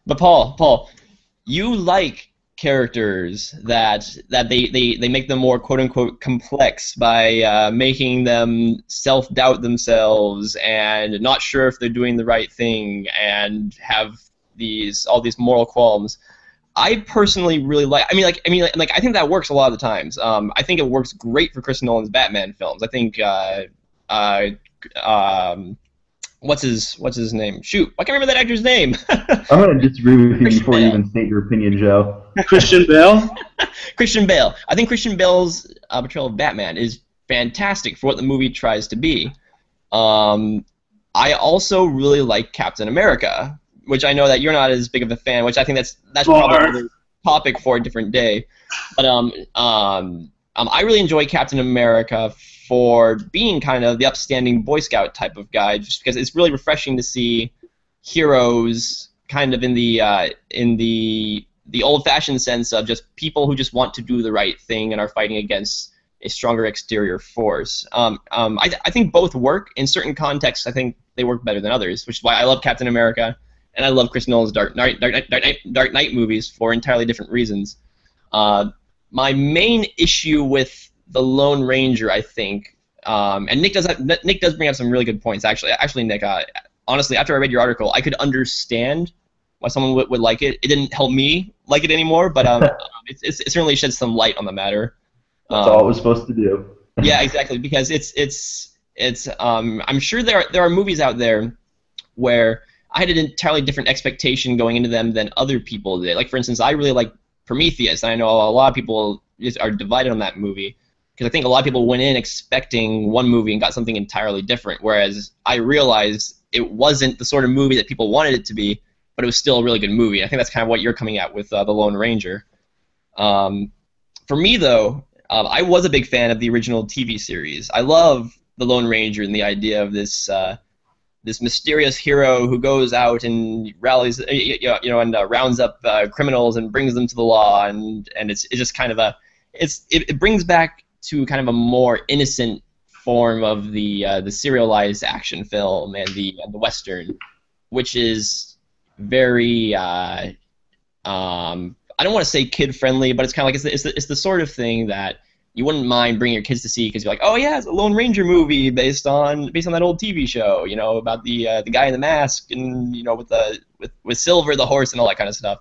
But Paul, you like characters that they make them more quote unquote complex by making them self-doubt themselves and not sure if they're doing the right thing and have all these moral qualms. I personally really like. I think that works a lot of the times. I think it works great for Chris Nolan's Batman films. I think what's his name? Shoot, I can't remember that actor's name. I'm going to disagree with you before you even state your opinion, Joe. Christian Bale? Christian Bale. I think Christian Bale's portrayal of Batman is fantastic for what the movie tries to be. I also really like Captain America, which I know that you're not as big of a fan, which I think that's probably a topic for a different day. But I really enjoy Captain America for being kind of the upstanding Boy Scout type of guy, just because it's really refreshing to see heroes kind of in the old-fashioned sense of just people who just want to do the right thing and are fighting against a stronger exterior force. I think both work. In certain contexts, I think they work better than others, which is why I love Captain America, and I love Chris Nolan's Dark Knight movies for entirely different reasons. My main issue with the Lone Ranger, I think, and Nick does bring up some really good points. Actually, Nick, honestly, after I read your article, I could understand why someone would like it. It didn't help me like it anymore, but it certainly sheds some light on the matter. That's all it was supposed to do. Yeah, exactly. Because it's I'm sure there are movies out there where I had an entirely different expectation going into them than other people did. Like, for instance, I really like Prometheus, and I know a lot of people are divided on that movie, because I think a lot of people went in expecting one movie and got something entirely different, whereas I realized it wasn't the sort of movie that people wanted it to be, but it was still a really good movie. I think that's kind of what you're coming at with The Lone Ranger. For me, though, I was a big fan of the original TV series. I love The Lone Ranger and the idea of this mysterious hero who goes out and rallies, and rounds up criminals and brings them to the law, and it's just kind of it brings back to kind of a more innocent form of the serialized action film and the Western, which is very I don't want to say kid friendly, but it's kind of like it's the sort of thing that you wouldn't mind bringing your kids to see because you're like, oh yeah, it's a Lone Ranger movie based on that old TV show, about the guy in the mask and with Silver the horse and all that kind of stuff.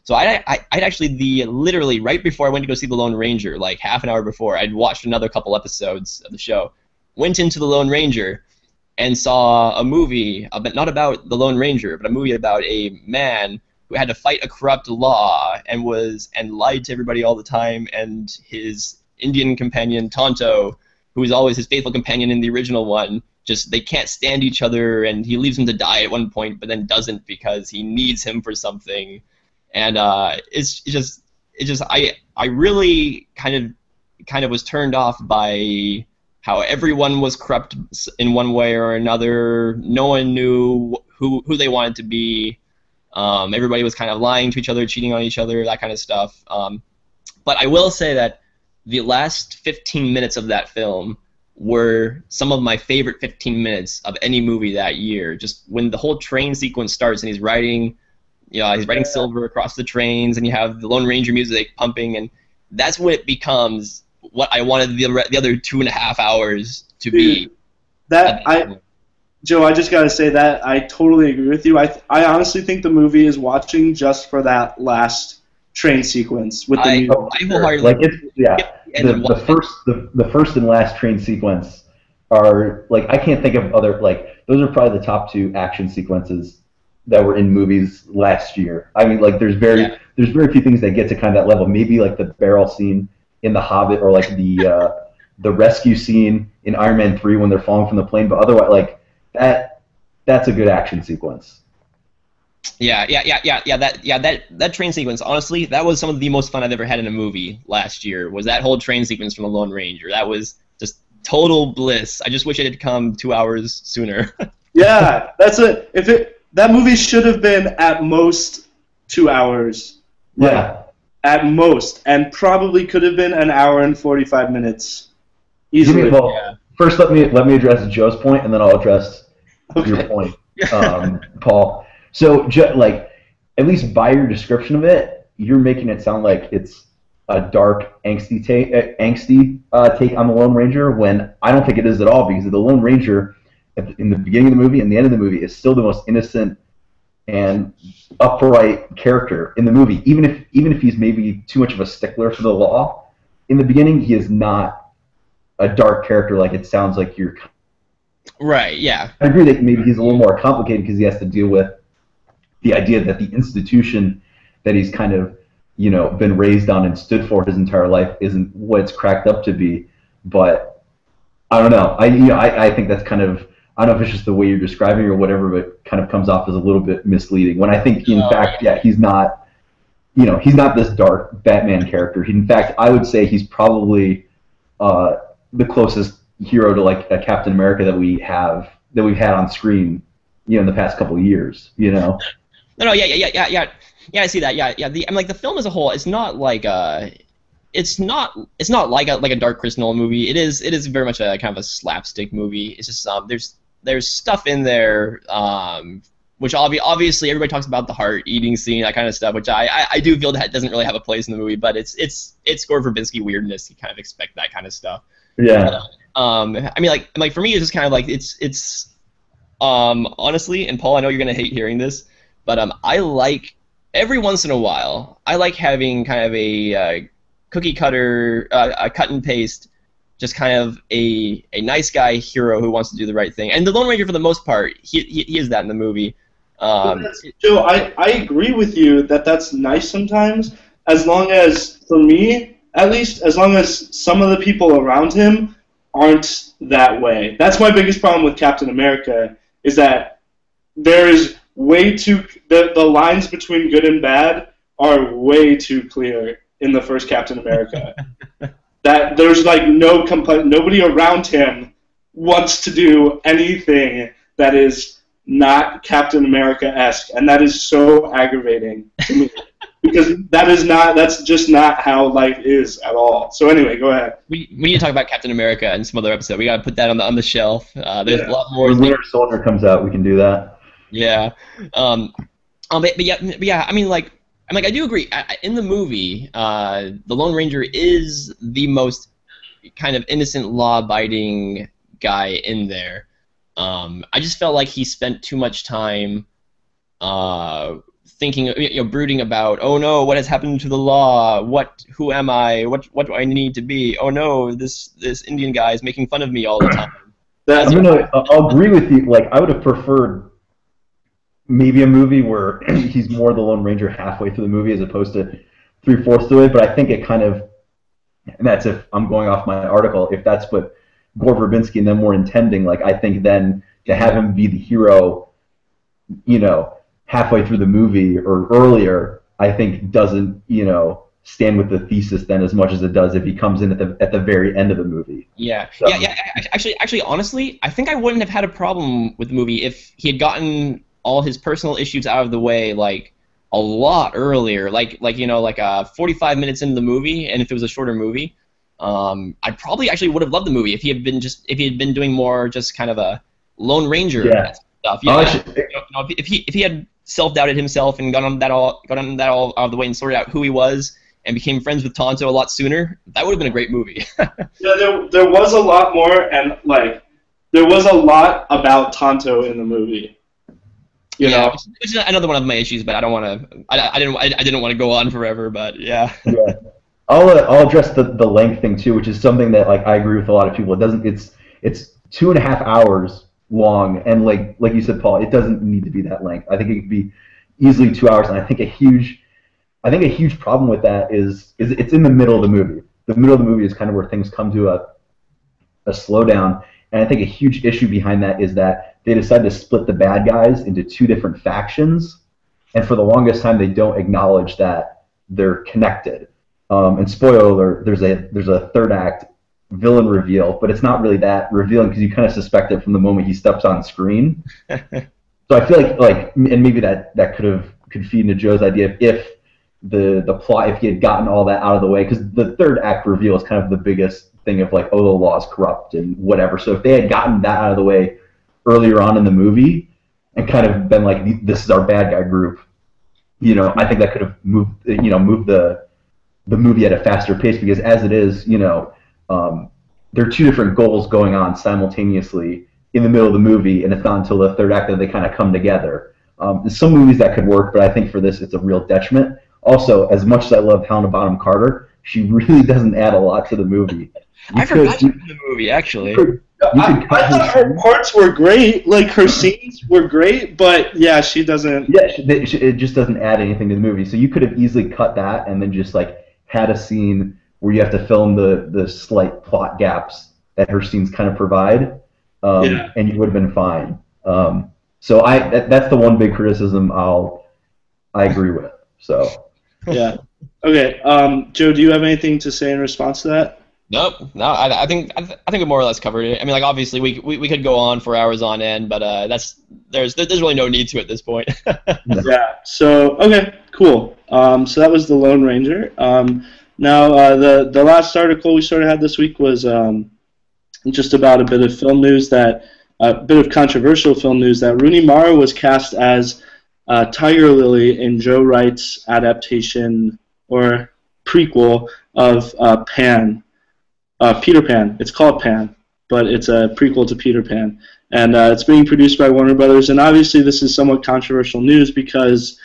So I'd actually literally right before I went to go see the Lone Ranger, like half an hour before, I'd watched another couple episodes of the show, went into the Lone Ranger, and saw a movie, not about the Lone Ranger, but a movie about a man who had to fight a corrupt law and lied to everybody all the time, and his Indian companion Tonto, who was always his faithful companion in the original one, they can't stand each other, and he leaves him to die at one point, but then doesn't because he needs him for something, and I really kind of was turned off by how everyone was corrupt in one way or another. No one knew who they wanted to be. Everybody was kind of lying to each other, cheating on each other, that kind of stuff. But I will say that the last 15 minutes of that film were some of my favorite 15 minutes of any movie that year. Just when the whole train sequence starts and he's riding Silver across the trains, and you have the Lone Ranger music pumping, and that's when it becomes what I wanted the other 2.5 hours to be. Joe, I just gotta say that I totally agree with you. I honestly think the movie is watching just for that last train sequence with the music. The first and last train sequence are I can't think of other those are probably the top 2 action sequences that were in movies last year. I mean, there's very few things that get to kind of that level. Maybe the barrel scene in The Hobbit, or the rescue scene in Iron Man 3 when they're falling from the plane. But otherwise, that's a good action sequence. That train sequence, honestly, that was some of the most fun I've ever had in a movie last year, was that whole train sequence from The Lone Ranger. That was just total bliss. I just wish it had come 2 hours sooner. Yeah, that's it. That movie should have been at most 2 hours. Yeah. At most, and probably could have been an hour and 45 minutes. Easily. First, let me address Joe's point, and then I'll address your point, Paul. So, at least by your description of it, you're making it sound like it's a dark, angsty take on the Lone Ranger, when I don't think it is at all, because the Lone Ranger, in the beginning of the movie and the end of the movie, is still the most innocent and upright character in the movie. Even if he's maybe too much of a stickler for the law, in the beginning, he is not a dark character like it sounds like you're. Right, yeah. I agree that maybe he's a little more complicated because he has to deal with the idea that the institution that he's kind of, been raised on and stood for his entire life isn't what it's cracked up to be. But I don't know. I think that's kind of, I don't know if it's just the way you're describing it or whatever, but it kind of comes off as a little bit misleading. When I think, in fact, he's not, he's not this dark Batman character. In fact, I would say he's probably the closest hero to a Captain America that we've had on screen, in the past couple of years. No, yeah. I see that. Yeah. The film as a whole, it's not like it's not like a Dark Crystal Nolan movie. It is very much a kind of a slapstick movie. It's just there's stuff in there which obviously everybody talks about the heart eating scene, that kind of stuff, which I do feel that doesn't really have a place in the movie, but it's Gore Verbinski weirdness. You kind of expect that kind of stuff. Yeah. For me, it's just kind of it's honestly, and Paul, I know you're gonna hate hearing this, but I like, every once in a while, I like having kind of a cookie cutter, a cut and paste, just kind of a nice guy hero who wants to do the right thing. And the Lone Ranger, for the most part, he is that in the movie. Joe, I agree with you that that's nice sometimes, as long as, for me, at least, as long as some of the people around him aren't that way. That's my biggest problem with Captain America, is that there is way too the lines between good and bad are way too clear in the first Captain America. That there's like no complaint. Nobody around him wants to do anything that is not Captain America-esque, and that is so aggravating to me because that's just not how life is at all. So anyway, go ahead. We need to talk about Captain America in some other episode. We got to put that on the shelf. There's a lot more. When Winter Soldier comes out, we can do that. Yeah. But yeah. I mean, like I do agree. In the movie, the Lone Ranger is the most kind of innocent, law-abiding guy in there. I just felt like he spent too much time thinking, brooding about, oh no, what has happened to the law? Who am I? What do I need to be? Oh no, this Indian guy is making fun of me all the time. I'll agree with you. Like, I would have preferred maybe a movie where he's more the Lone Ranger halfway through the movie as opposed to 3/4 of the way. But I think it kind of, and that's if I'm going off my article, if that's what Gore Verbinski and them were intending, like, I think then to have him be the hero, halfway through the movie or earlier, I think doesn't, stand with the thesis then as much as it does if he comes in at the very end of the movie. Yeah. So. Yeah. Actually, honestly, I think I wouldn't have had a problem with the movie if he had gotten all his personal issues out of the way, like, a lot earlier, like 45 minutes into the movie, and if it was a shorter movie. I probably actually would have loved the movie if he had been doing more just kind of a Lone Ranger stuff. If he had self-doubted himself and gotten that all out of the way and sorted out who he was and became friends with Tonto a lot sooner, that would have been a great movie. Yeah, there was a lot more, and there was a lot about Tonto in the movie. You know, which is another one of my issues, but I don't want to. I didn't want to go on forever, but yeah. Yeah. I'll address the length thing too, which is something that I agree with a lot of people. It's 2.5 hours long, and like you said, Paul, it doesn't need to be that length. I think it could be easily 2 hours, and I think a huge problem with that is it's in the middle of the movie. The middle of the movie is kind of where things come to a slowdown, and I think a huge issue behind that is that they decided to split the bad guys into two different factions, and for the longest time they don't acknowledge that they're connected. And spoiler alert, there's a third act villain reveal, but it's not really that revealing because you kind of suspect it from the moment he steps on screen. So I feel like and maybe that could feed into Joe's idea if the plot, if he had gotten all that out of the way, because the third act reveal is kind of the biggest thing of like, oh, the law's corrupt and whatever. So if they had gotten that out of the way earlier on in the movie and kind of been like, this is our bad guy group, I think that could have moved the movie at a faster pace, because as it is, there are two different goals going on simultaneously in the middle of the movie, and it's not until the third act that they kind of come together. There's some movies that could work, but I think for this, it's a real detriment. Also, as much as I love Helena Bonham Carter, she really doesn't add a lot to the movie. I forgot she was in the movie, actually. I thought her parts were great. Like, her scenes were great, but yeah, she doesn't. Yeah, it just doesn't add anything to the movie. So you could have easily cut that and then just had a scene where you have to film the slight plot gaps that her scenes kind of provide, and you would have been fine. So that's the one big criticism I agree with. So yeah. Okay. Joe, do you have anything to say in response to that? Nope. No, I think we more or less covered it. I mean, obviously we could go on for hours on end, but there's really no need to at this point. Yeah. So okay, cool. So that was the Lone Ranger. Now the last article we sort of had this week was just about a bit of film news a bit of controversial film news that Rooney Mara was cast as Tiger Lily in Joe Wright's adaptation or prequel of Peter Pan. It's called Pan, but it's a prequel to Peter Pan. And it's being produced by Warner Brothers. And obviously this is somewhat controversial news because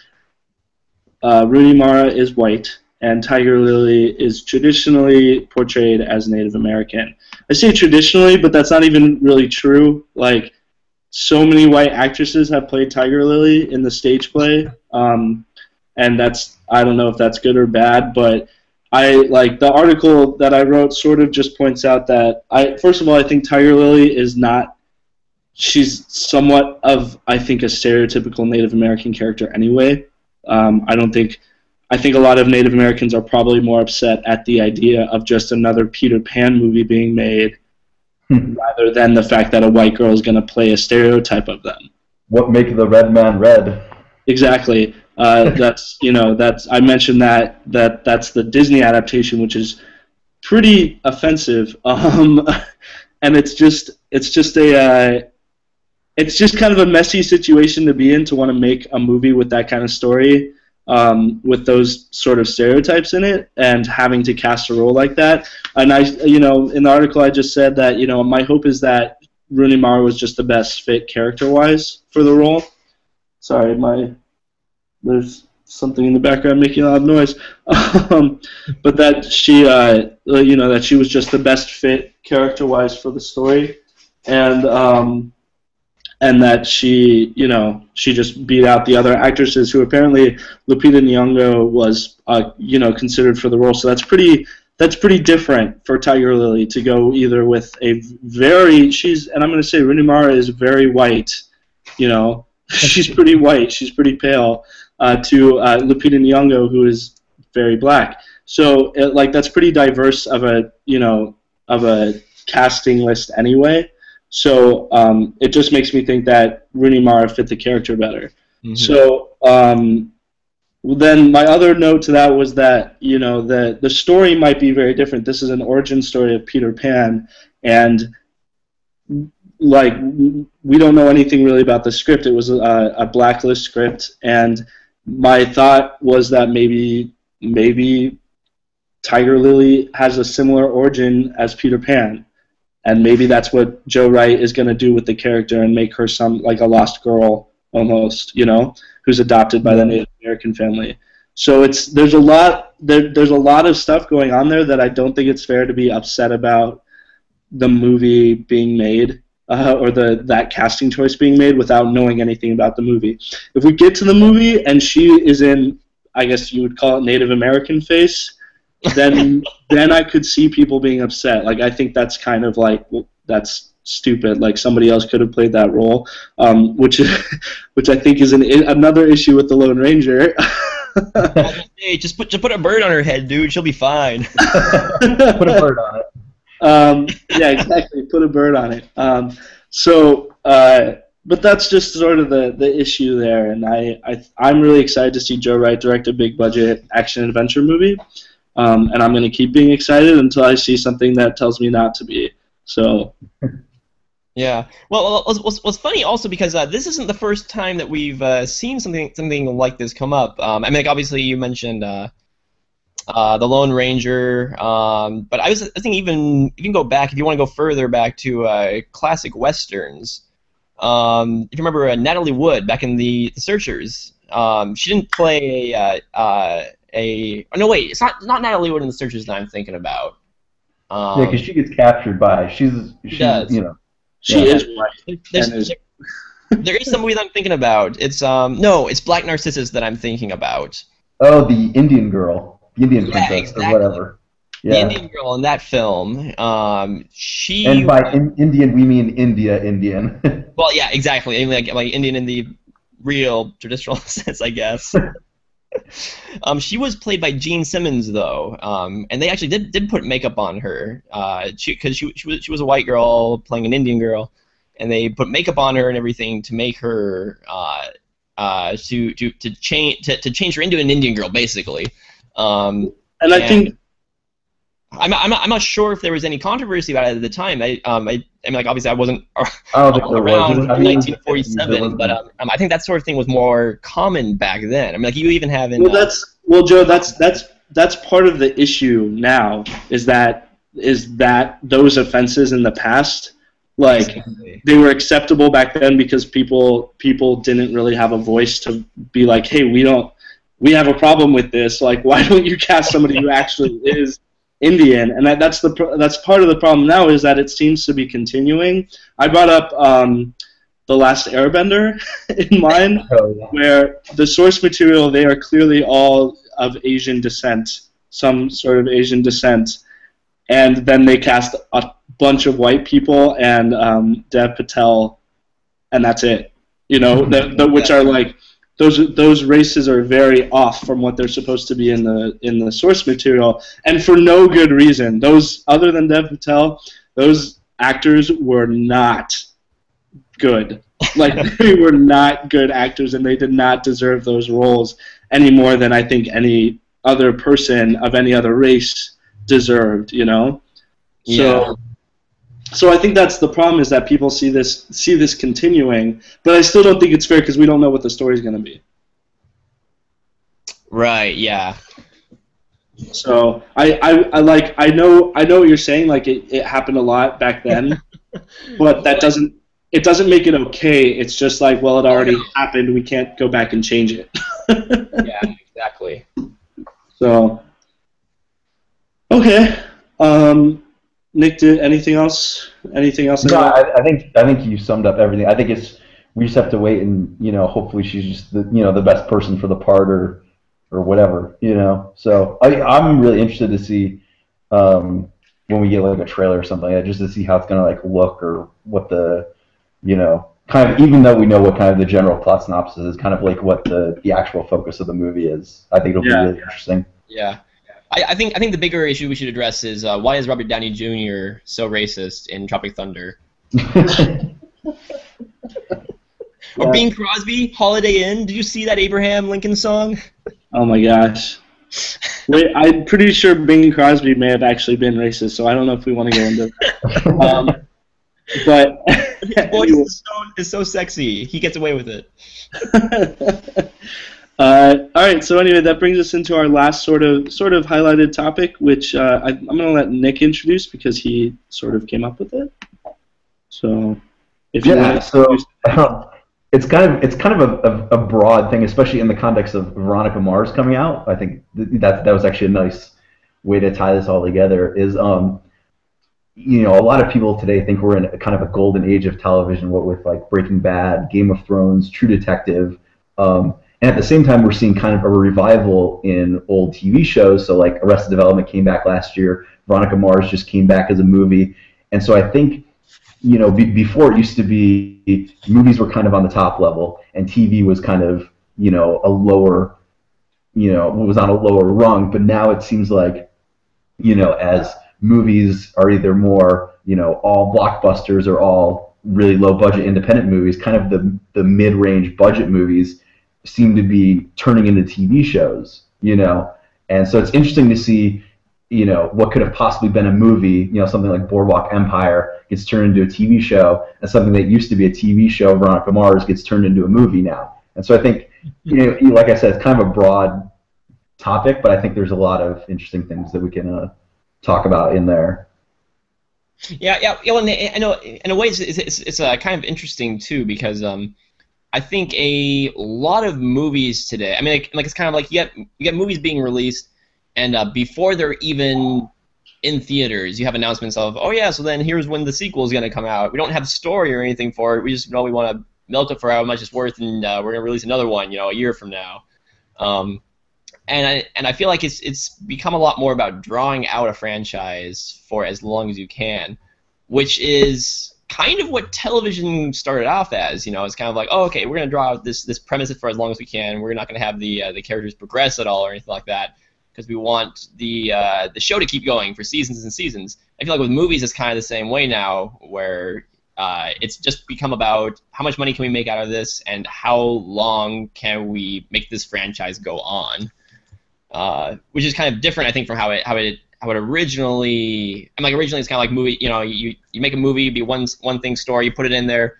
Rooney Mara is white and Tiger Lily is traditionally portrayed as Native American. I say traditionally, but that's not even really true. Like, so many white actresses have played Tiger Lily in the stage play. And I don't know if that's good or bad, but the article that I wrote sort of just points out that first of all, I think Tiger Lily is not she's somewhat of, I think, a stereotypical Native American character anyway. I think a lot of Native Americans are probably more upset at the idea of just another Peter Pan movie being made rather than the fact that a white girl is going to play a stereotype of them. What make the red man red? Exactly. That's I mentioned that's the Disney adaptation, which is pretty offensive. And it's just kind of a messy situation to be in, to want to make a movie with that kind of story, with those sort of stereotypes in it, and having to cast a role like that. And in the article I just said that, my hope is that Rooney Mara was just the best fit character-wise for the role. Sorry, there's something in the background making a lot of noise. But that she, that she was just the best fit character-wise for the story, and that she just beat out the other actresses, who apparently Lupita Nyong'o was, considered for the role. So that's pretty different for Tiger Lily to go either with and I'm going to say Rooney Mara is very white, she's pretty white, she's pretty pale, to Lupita Nyong'o, who is very black. So that's pretty diverse of a casting list anyway. So it just makes me think that Rooney Mara fit the character better. Mm-hmm. So then my other note to that was that the story might be very different. This is an origin story of Peter Pan, and we don't know anything really about the script. It was a blacklist script, and my thought was that maybe Tiger Lily has a similar origin as Peter Pan. And maybe that's what Joe Wright is going to do with the character, and make her like a lost girl almost, who's adopted by the Native American family. So there's a lot of stuff going on there that I don't think it's fair to be upset about the movie being made, or that casting choice being made, without knowing anything about the movie. If we get to the movie and she is in, I guess you would call it Native American face, then I could see people being upset. I think that's kind of that's stupid. Somebody else could have played that role, which I think is another issue with the Lone Ranger. Hey, just put a bird on her head, dude. She'll be fine. Put a bird on it. Yeah, exactly. Put a bird on it. But that's just sort of the issue there, and I'm really excited to see Joe Wright direct a big budget action adventure movie. And I'm going to keep being excited until I see something that tells me not to be. So. Yeah. Well, what's funny also, because this isn't the first time that we've seen something like this come up. Obviously you mentioned the Lone Ranger, but I think even go back, if you want to go further back to classic westerns. If you remember Natalie Wood back in the Searchers, she didn't play no, wait, it's not Natalie Wood in the Searchers that I'm thinking about. Yeah, because she gets captured by she is white. There is some movie that I'm thinking about. It's it's Black Narcissus that I'm thinking about. Oh, the Indian girl, the Indian princess, exactly. or whatever. Yeah. The Indian girl in that film. She. And by Indian we mean Indian. Well, yeah, exactly. I mean, like Indian in the real traditional sense, I guess. She was played by Gene Simmons, though, and they actually did put makeup on her, because she was a white girl playing an Indian girl, and they put makeup on her and everything to make her to change her into an Indian girl, basically. I think I'm not sure if there was any controversy about it at the time. Obviously I wasn't around in 1947, but I think that sort of thing was more common back then. You even have in. Joe, that's part of the issue now. Is that those offenses in the past, they were acceptable back then because people didn't really have a voice to be like, hey, we have a problem with this. Why don't you cast somebody who actually is Indian? And that's part of the problem now, is that it seems to be continuing. I brought up The Last Airbender in mine, where the source material, they are clearly all of Asian descent, some sort of Asian descent, and then they cast a bunch of white people, and Dev Patel and that's it. You know, which are like those races are very off from what they're supposed to be in the source material, and for no good reason. Those, other than Dev Patel, those actors were not good. Like, they were not good actors, and they did not deserve those roles any more than I think any other person of any other race deserved, you know? Yeah. So I think that's the problem, is that people see this continuing, but I still don't think it's fair because we don't know what the story's going to be. Right, yeah. So I know what you're saying, like it happened a lot back then, but it doesn't make it okay. It's just like, well, it already happened. We can't go back and change it. Yeah, exactly. So, okay. Nick, did anything else? Anything else? No, I think you summed up everything. I think we just have to wait, and hopefully she's just the best person for the part, or whatever, So I'm really interested to see when we get like a trailer or something like that, just to see how it's gonna like look, or what the kind of, even though we know what kind of the general plot synopsis is, kind of like what the actual focus of the movie is. I think it'll be really interesting. Yeah. I think the bigger issue we should address is why is Robert Downey Jr. so racist in Tropic Thunder? Or Bing Crosby, Holiday Inn. Did you see that Abraham Lincoln song? Oh my gosh. Wait, I'm pretty sure Bing Crosby may have actually been racist, so I don't know if we want to go into that. But his voice is so sexy. He gets away with it. All right, so anyway, that brings us into our last sort of highlighted topic, which I'm going to let Nick introduce because he sort of came up with it. So, if you want to introduce it's kind of a broad thing, especially in the context of Veronica Mars coming out. I think that was actually a nice way to tie this all together. Is a lot of people today think we're in a kind of a golden age of television, what with like Breaking Bad, Game of Thrones, True Detective. And at the same time, we're seeing kind of a revival in old TV shows. So like Arrested Development came back last year. Veronica Mars just came back as a movie. And so I think, before it used to be movies were kind of on the top level, and TV was kind of, a lower, was on a lower rung. But now it seems like, as movies are either more, all blockbusters or all really low budget independent movies, kind of the mid-range budget movies seem to be turning into TV shows, and so it's interesting to see, what could have possibly been a movie, something like Boardwalk Empire gets turned into a TV show, and something that used to be a TV show, Veronica Mars, gets turned into a movie now. And so I think, like I said, it's kind of a broad topic, but I think there's a lot of interesting things that we can talk about in there. Yeah. Well, I know in a way it's kind of interesting too, because I think a lot of movies today, I mean, like it's kind of like you get movies being released, and before they're even in theaters, you have announcements of, oh yeah, so then here's when the sequel is going to come out. We don't have a story or anything for it. We just know we want to milk it for how much it's worth, and we're going to release another one, a year from now. And I feel like it's become a lot more about drawing out a franchise for as long as you can, which is kind of what television started off as. It's kind of like, oh, okay, we're going to draw out this premise for as long as we can. We're not going to have the characters progress at all or anything like that, because we want the show to keep going for seasons and seasons. I feel like with movies it's kind of the same way now, where it's just become about how much money can we make out of this, and how long can we make this franchise go on, which is kind of different, I think, from how it originally. I mean, like originally it's kind of like movie. You make a movie, be one thing story, you put it in there.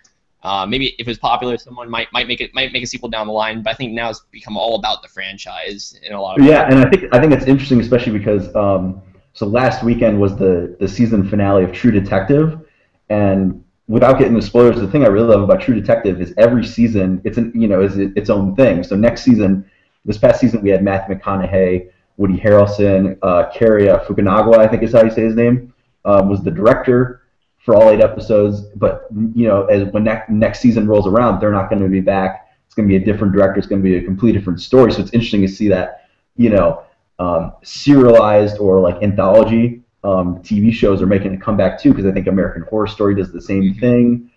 Maybe if it's popular, someone might make a sequel down the line. But I think now it's become all about the franchise in a lot of ways. Yeah, and I think it's interesting, especially because so last weekend was the season finale of True Detective, and without getting into spoilers, the thing I really love about True Detective is every season is its own thing. So this past season we had Matthew McConaughey, Woody Harrelson, Cary Fukunaga, I think is how you say his name, was the director for all 8 episodes. But when next season rolls around, they're not going to be back. It's going to be a different director. It's going to be a completely different story. So it's interesting to see that serialized or like anthology TV shows are making a comeback too, because I think American Horror Story does the same thing.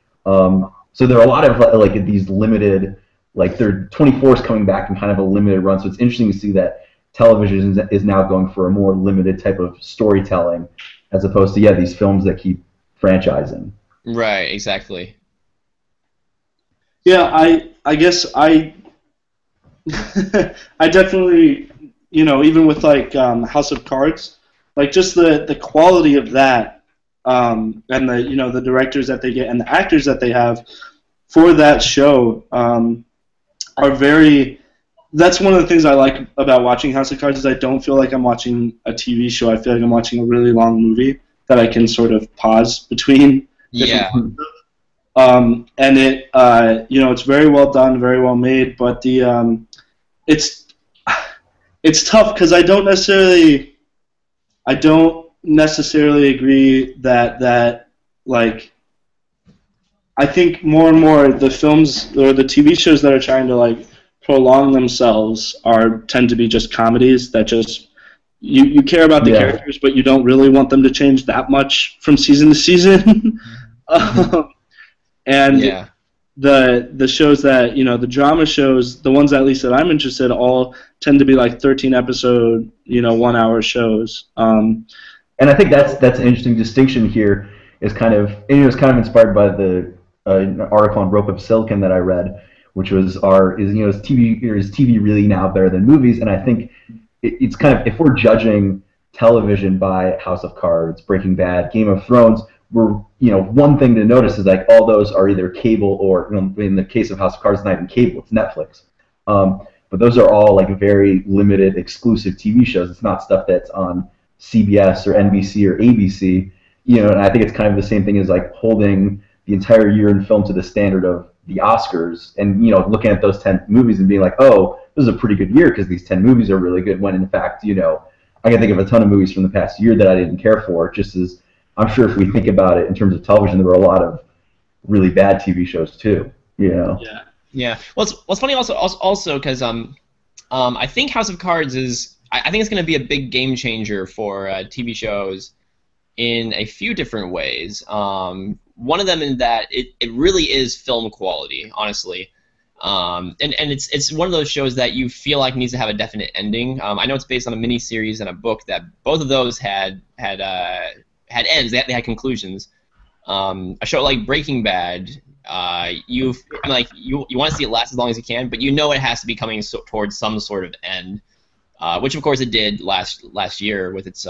So there are a lot of like these limited, like their 24 is coming back in kind of a limited run. So it's interesting to see that television is now going for a more limited type of storytelling, as opposed to these films that keep franchising. Right, exactly. Yeah, I guess I I definitely, even with like House of Cards, like just the quality of that, and the directors that they get and the actors that they have for that show are very. That's one of the things I like about watching House of Cards is I don't feel like I'm watching a TV show. I feel like I'm watching a really long movie that I can sort of pause between. Yeah. And it, it's very well done, very well made, but it's tough because I don't necessarily agree that like I think more and more the films or the TV shows that are trying to like prolong themselves tend to be just comedies that just you care about the characters, but you don't really want them to change that much from season to season. And the shows that the drama shows, the ones at least that I'm interested, all tend to be like 13 episode 1 hour shows. And I think that's an interesting distinction here. Is kind of it was kind of inspired by the article on Rope of Silicon that I read, which was is TV really now better than movies? And I think it's kind of, if we're judging television by House of Cards, Breaking Bad, Game of Thrones, one thing to notice is like all those are either cable or in the case of House of Cards, it's not even cable, it's Netflix. But those are all like very limited, exclusive TV shows. It's not stuff that's on CBS or NBC or ABC. And I think it's kind of the same thing as like holding the entire year in film to the standard of the Oscars, and looking at those 10 movies and being like, oh, this is a pretty good year because these 10 movies are really good. When in fact, I can think of a ton of movies from the past year that I didn't care for. Just as I'm sure if we think about it in terms of television, there were a lot of really bad TV shows too. Yeah. Yeah. Well, it's funny also because I think House of Cards I think it's going to be a big game changer for TV shows in a few different ways. One of them in that it really is film quality, honestly. And it's one of those shows that you feel like needs to have a definite ending. I know it's based on a mini series and a book that both of those had ends. They had conclusions. A show like Breaking Bad, you want to see it last as long as you can, but it has to be coming towards some sort of end, which of course it did last year with its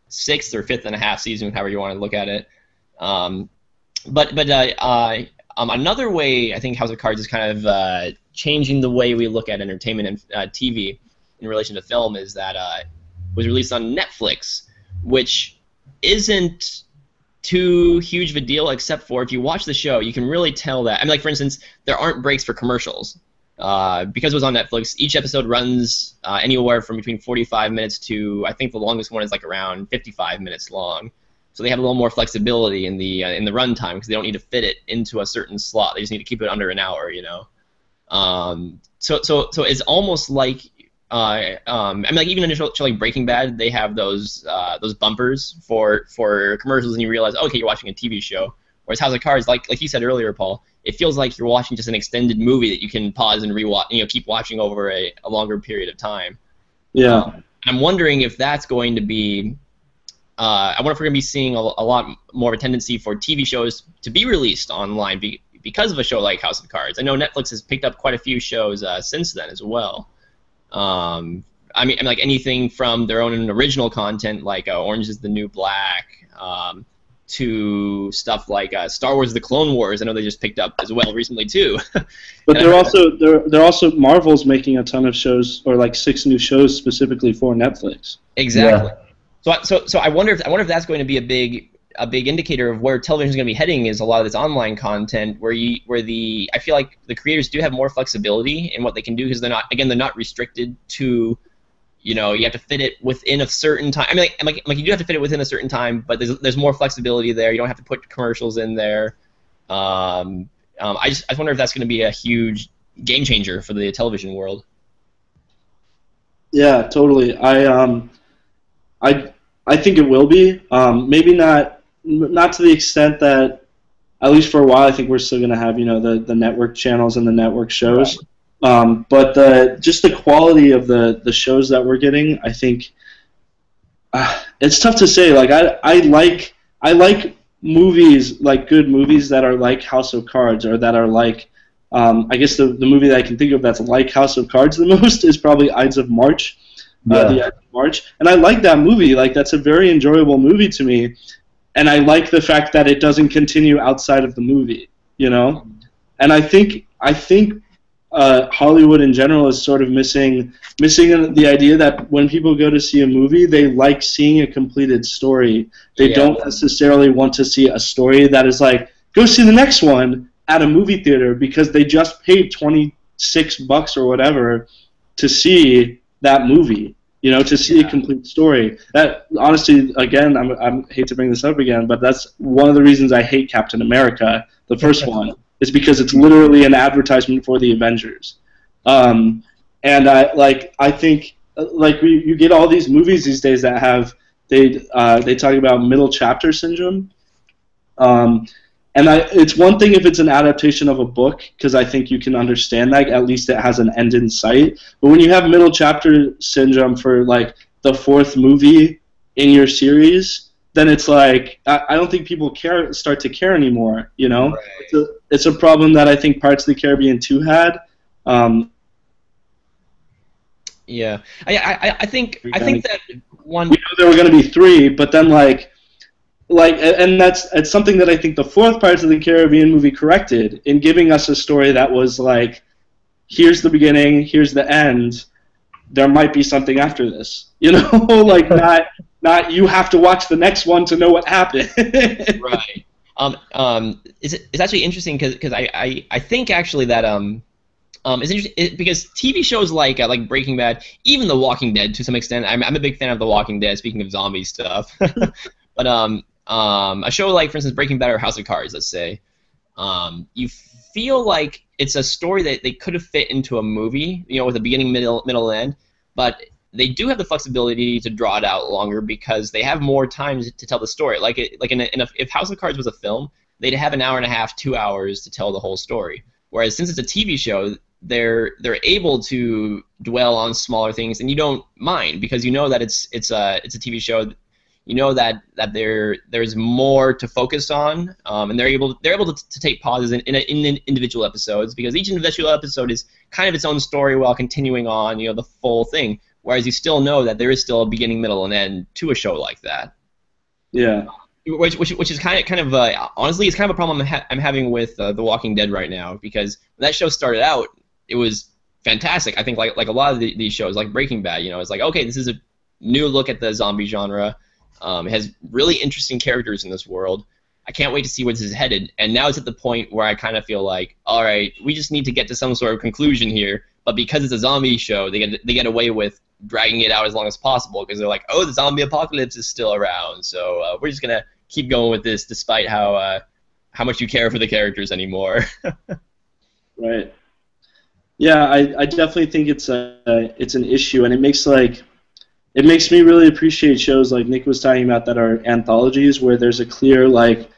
sixth or fifth and a half season, however you want to look at it. But another way I think House of Cards is kind of changing the way we look at entertainment and TV in relation to film is that it was released on Netflix, which isn't too huge of a deal, except for if you watch the show, you can really tell that. Like for instance, there aren't breaks for commercials. Because it was on Netflix, each episode runs anywhere from between 45 minutes to, I think the longest one is like around 55 minutes long. So they have a little more flexibility in the runtime because they don't need to fit it into a certain slot. They just need to keep it under an hour, So it's almost like like even in a show like Breaking Bad, they have those bumpers for commercials, and you realize, okay, you're watching a TV show. Whereas House of Cards, like you said earlier, Paul, it feels like you're watching just an extended movie that you can pause and rewatch, keep watching over a longer period of time. Yeah. I'm wondering if that's going to be. I wonder if we're going to be seeing a lot more of a tendency for TV shows to be released online because of a show like House of Cards. I know Netflix has picked up quite a few shows since then as well. Like anything from their own original content, like Orange is the New Black, to stuff like Star Wars: The Clone Wars. I know they just picked up as well recently too. But they're also Marvel's making a ton of shows, or like 6 new shows specifically for Netflix. Exactly. Yeah. So I wonder if that's going to be a big indicator of where television is going to be heading, is a lot of this online content where I feel like the creators do have more flexibility in what they can do because they're not restricted to, you have to fit it within a certain time. Like you do have to fit it within a certain time, but there's more flexibility there. You don't have to put commercials in there. I just wonder if that's going to be a huge game changer for the television world. Yeah, totally. I think it will be. Maybe not to the extent that at least for a while, I think we're still going to have, the network channels and the network shows. But just the quality of the shows that we're getting, I think it's tough to say. Like I like movies, like good movies that are like House of Cards, or that are like I guess the movie that I can think of that's like House of Cards the most is probably Ides of March. The Ides of March, and I like that movie. Like that's a very enjoyable movie to me, and I like the fact that it doesn't continue outside of the movie. And I think Hollywood in general is sort of missing the idea that when people go to see a movie, they like seeing a completed story. They don't necessarily want to see a story that is like, go see the next one at a movie theater because they just paid $26 or whatever to see that movie. To see a complete story. That honestly, again, I hate to bring this up again, but that's one of the reasons I hate Captain America, the first one. Is because it's literally an advertisement for the Avengers, and I think you get all these movies these days that have they talk about middle chapter syndrome, and it's one thing if it's an adaptation of a book because I think you can understand that at least it has an end in sight, but when you have middle chapter syndrome for like the fourth movie in your series, then it's like I don't think people start to care anymore. Right. It's a problem that I think Pirates of the Caribbean 2 had. Yeah, I think that one. We know there were going to be 3, but then and it's something that I think the fourth Pirates of the Caribbean movie corrected in giving us a story that was like, here's the beginning, here's the end. There might be something after this. Like not you have to watch the next one to know what happened. Right. It's actually interesting because I think actually that it's interesting because TV shows like Breaking Bad, even The Walking Dead to some extent. I'm a big fan of The Walking Dead. Speaking of zombie stuff, but a show like, for instance, Breaking Bad or House of Cards, let's say, you feel like it's a story that they could have fit into a movie, with a beginning, middle, and end, but they do have the flexibility to draw it out longer because they have more time to tell the story. If House of Cards was a film, they'd have an hour and a half, 2 hours to tell the whole story. Whereas since it's a TV show, they're able to dwell on smaller things, and you don't mind because you know that it's a TV show. You know that there's more to focus on, and they're able to take pauses in individual episodes because each individual episode is kind of its own story while continuing on the full thing. Whereas you still know that there is still a beginning, middle, and end to a show like that. Yeah. Which is kind of honestly, it's kind of a problem I'm having with The Walking Dead right now because when that show started out, it was fantastic. I think like a lot of these shows, like Breaking Bad, it's like, okay, this is a new look at the zombie genre. It has really interesting characters in this world. I can't wait to see where this is headed. And now it's at the point where I kind of feel like, all right, we just need to get to some sort of conclusion here. But because it's a zombie show, they get away with dragging it out as long as possible because they're like, oh, the zombie apocalypse is still around, so we're just gonna keep going with this despite how much you care for the characters anymore. Right. Yeah, I definitely think it's an issue, and it makes me really appreciate shows like Nick was talking about that are anthologies where there's a clear like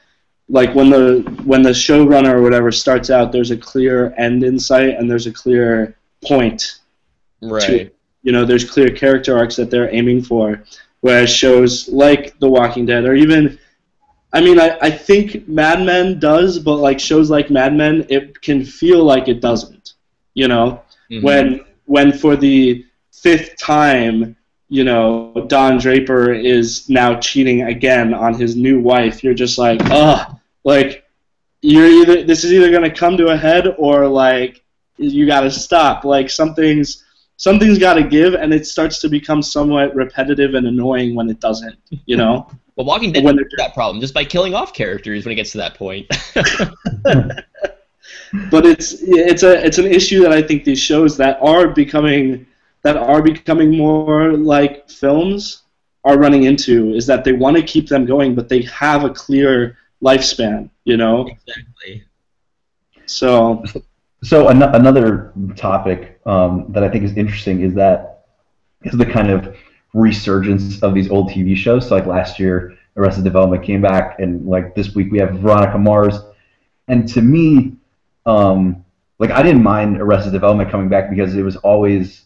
when the showrunner or whatever starts out, there's a clear end in sight and there's a clear point. Right. There's clear character arcs that they're aiming for, whereas shows like The Walking Dead or even, I think Mad Men does, but like shows like Mad Men, it can feel like it doesn't. Mm-hmm. When for the 5th time, Don Draper is now cheating again on his new wife, you're just like, this is either gonna come to a head or like you gotta stop. Like something's got to give, and it starts to become somewhat repetitive and annoying when it doesn't. Well, Walking Dead doesn't do that problem just by killing off characters when it gets to that point. But it's an issue that I think these shows that are becoming more like films are running into, is that they want to keep them going, but they have a clear lifespan. Exactly. So another topic that I think is interesting is the kind of resurgence of these old TV shows. So like last year, Arrested Development came back, and like this week we have Veronica Mars. and to me, like I didn't mind Arrested Development coming back because it was always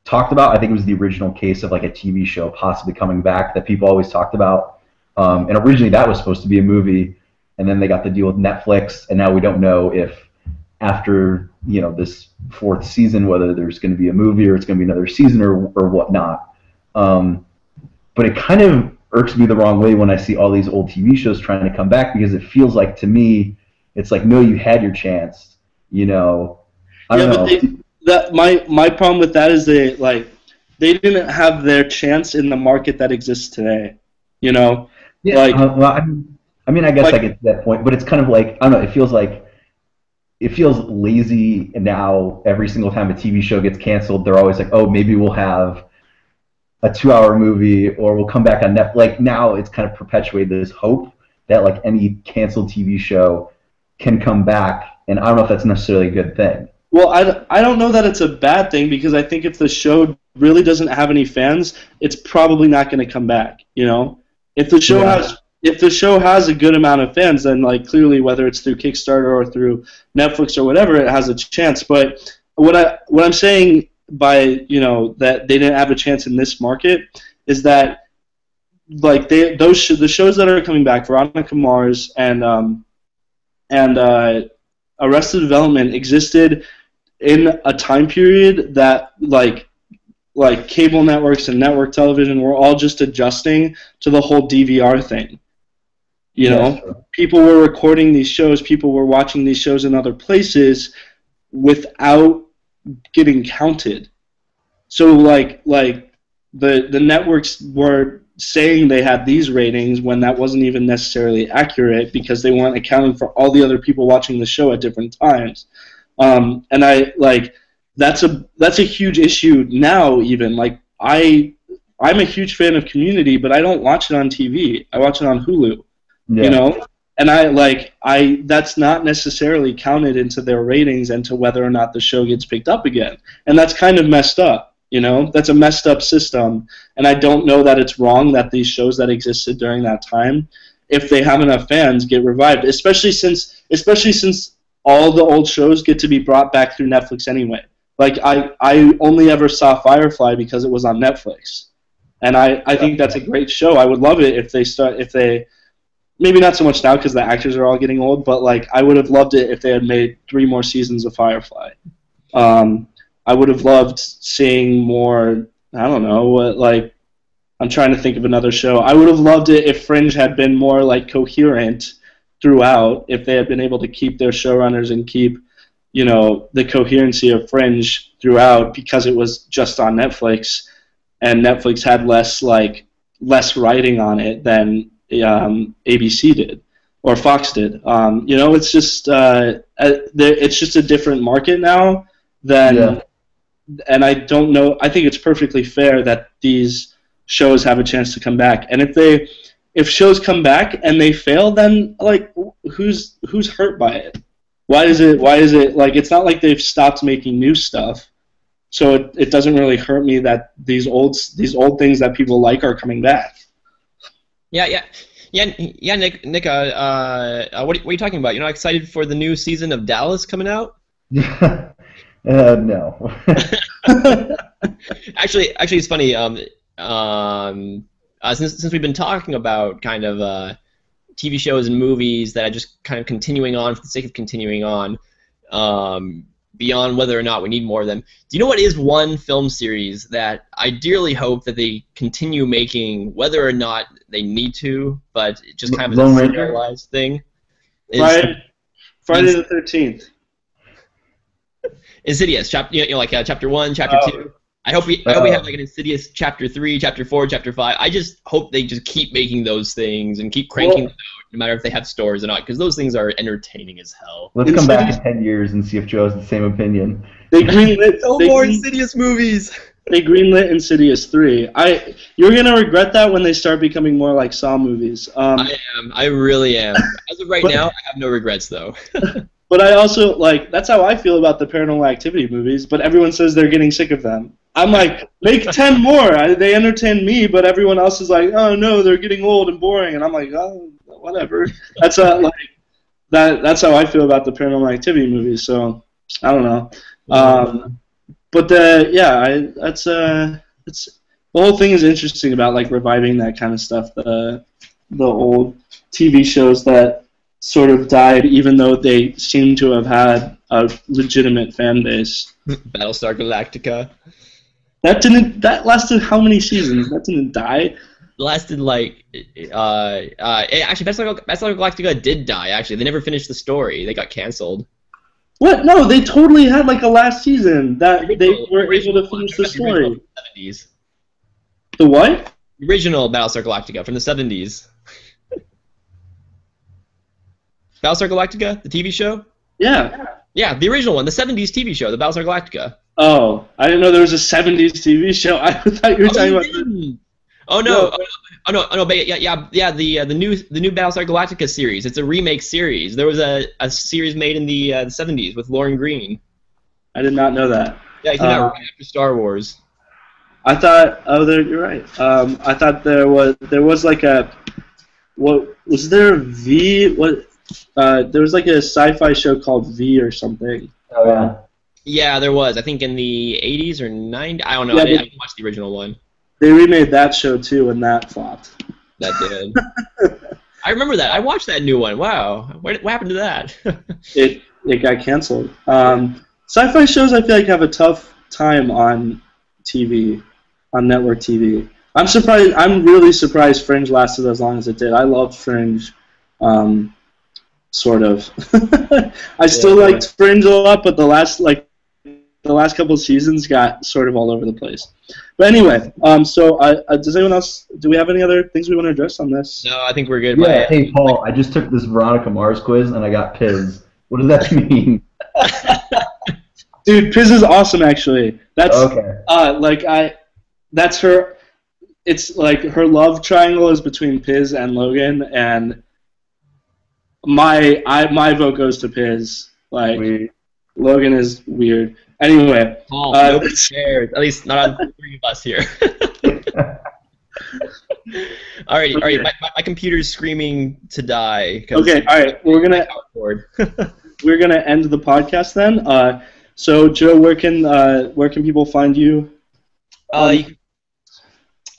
talked about. I think it was the original case of like a TV show possibly coming back that people always talked about. And originally that was supposed to be a movie, and then they got the deal with Netflix, and now we don't know if after this fourth season whether there's going to be a movie or it's going to be another season or whatnot. But it kind of irks me the wrong way when I see all these old TV shows trying to come back, because it feels like to me it's like, no, you had your chance. I don't know. My problem with that is they didn't have their chance in the market that exists today. Yeah. I mean, I guess I get to that point, but it's kind of like, I don't know. It feels lazy. And now every single time a TV show gets canceled, they're always like, oh, maybe we'll have a 2-hour movie, or we'll come back on Netflix. Like now, it's kind of perpetuated this hope that like any canceled TV show can come back, and I don't know if that's necessarily a good thing. Well, I don't know that it's a bad thing, because I think if the show really doesn't have any fans, it's probably not going to come back. If the show has a good amount of fans, then like clearly, whether it's through Kickstarter or through Netflix or whatever, it has a chance. But what I'm saying by that they didn't have a chance in this market is that like the shows that are coming back, Veronica Mars and Arrested Development, existed in a time period that like cable networks and network television were all just adjusting to the whole DVR thing. People were recording these shows, people were watching these shows in other places without getting counted. So like the networks were saying they had these ratings when that wasn't even necessarily accurate, because they weren't accounting for all the other people watching the show at different times. And that's a huge issue now. Even like I'm a huge fan of Community, but I don't watch it on TV. I watch it on Hulu. And that's not necessarily counted into their ratings and to whether or not the show gets picked up again. And that's kind of messed up. That's a messed up system, and I don't know that it's wrong that these shows that existed during that time, if they have enough fans, get revived, especially since all the old shows get to be brought back through Netflix anyway. Like I only ever saw Firefly because it was on Netflix, and I think that's a great show. I would love it if they maybe not so much now because the actors are all getting old, but like I would have loved it if they had made 3 more seasons of Firefly. I would have loved seeing more. I don't know, I'm trying to think of another show. I would have loved it if Fringe had been more like coherent throughout. If they had been able to keep their showrunners and keep, the coherency of Fringe throughout, because it was just on Netflix, and Netflix had less writing on it than ABC did or Fox did. It's just it's just a different market now than. Yeah. And I don't know. I think it's perfectly fair that these shows have a chance to come back. And if shows come back and they fail, then like who's hurt by it? Why is it like it's not like they've stopped making new stuff, so it doesn't really hurt me that these old things that people like are coming back. Yeah, Nick. What are you talking about? You're not excited for the new season of Dallas coming out? No. Actually, it's funny. Since we've been talking about kind of TV shows and movies that are just kind of continuing on for the sake of continuing on, beyond whether or not we need more of them. Do you know what is one film series that I dearly hope that they continue making, whether or not they need to, but just kind of as a serialized thing? Friday the 13th. Insidious, chapter 1, chapter 2. I hope we have like an Insidious chapter 3, chapter 4, chapter 5. I just hope they just keep making those things and keep cranking them out, no matter if they have stores or not, because those things are entertaining as hell. Let's come back in 10 years and see if Joe has the same opinion. They greenlit more Insidious movies. They greenlit Insidious 3. You're gonna regret that when they start becoming more like Saw movies. I am. I really am. As of right now, I have no regrets though. But I also, that's how I feel about the Paranormal Activity movies, but everyone says they're getting sick of them. I'm like, make 10 more. They entertain me, but everyone else is like, oh no, they're getting old and boring, and I'm like, oh, whatever. That's that's how I feel about the Paranormal Activity movies. So I don't know. But it's the whole thing is interesting about like reviving that kind of stuff. The old TV shows that sort of died, even though they seem to have had a legitimate fan base. Battlestar Galactica. That lasted how many seasons? That didn't die. Lasted like actually Battlestar Galactica did die. Actually, they never finished the story. They got canceled. What? No, they totally had like a last season that they were able to finish the story. The 70s. The what? The original Battlestar Galactica from the 70s. Battlestar Galactica, the TV show? Yeah. Yeah, the original one, the 70s TV show, the Battlestar Galactica. Oh, I didn't know there was a 70s TV show. I thought you were talking about. Oh no! But the new Battlestar Galactica series. It's a remake series. There was a series made in the 70s with Lauren Green. I did not know that. Yeah, he came out right after Star Wars. I thought. Oh, you're right. I thought there was like a. What was there? V. What? There was like a sci-fi show called V or something. Oh yeah. Yeah, there was. I think in the 80s or 90s. I don't know. Yeah, I didn't watch the original one. They remade that show too, and that flopped. That did. I remember that. I watched that new one. Wow. What happened to that? It got canceled. Sci-fi shows I feel like have a tough time on TV, on network TV. I'm surprised. I'm really surprised Fringe lasted as long as it did. I loved Fringe. Sort of. I still liked Fringe a lot, but the last couple of seasons got sort of all over the place. But anyway, so does anyone else? Do we have any other things we want to address on this? No, I think we're good. Yeah. Hey, Paul, I just took this Veronica Mars quiz and I got Piz. What does that mean? Dude, Piz is awesome. Actually, that's okay. That's her. It's like her love triangle is between Piz and Logan, and my vote goes to Piz. Like Weird. Logan is weird. Anyway, nobody cares. At least not on the three of us here. all right. My computer's screaming to die. Okay, all right. We're gonna end the podcast then. So Joe, where can people find you?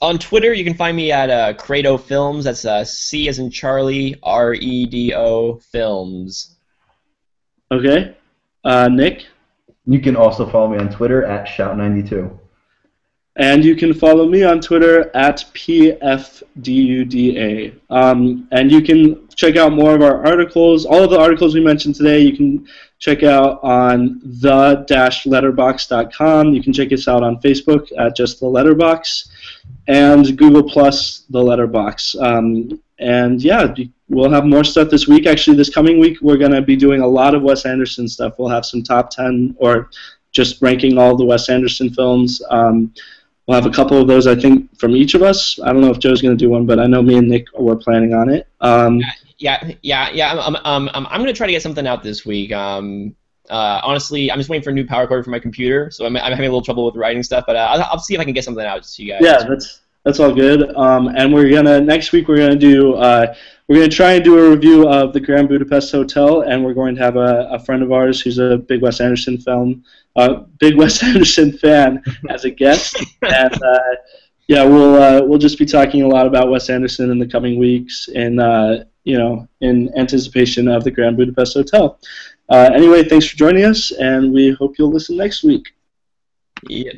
On Twitter, you can find me at Credo Films. That's C as in Charlie, REDO Films. Okay. Nick? You can also follow me on Twitter at Shout92. And you can follow me on Twitter at PFDUDA. And you can check out more of our articles. All of the articles we mentioned today, you can check out on the-letterbox.com. You can check us out on Facebook at just the Letterbox, and Google Plus the Letterbox. And yeah, we'll have more stuff this week. Actually, this coming week, we're going to be doing a lot of Wes Anderson stuff. We'll have some top 10 or just ranking all the Wes Anderson films. We'll have a couple of those, I think, from each of us. I don't know if Joe's going to do one, but I know me and Nick were planning on it. Yeah. I'm going to try to get something out this week. Honestly, I'm just waiting for a new power cord for my computer, so I'm having a little trouble with writing stuff. But I'll see if I can get something out to you guys. Yeah, that's all good. And next week we're gonna try and do a review of the Grand Budapest Hotel, and we're going to have a friend of ours who's a big Wes Anderson fan as a guest. And we'll just be talking a lot about Wes Anderson in the coming weeks, in anticipation of the Grand Budapest Hotel. Anyway, thanks for joining us, and we hope you'll listen next week. Yeah.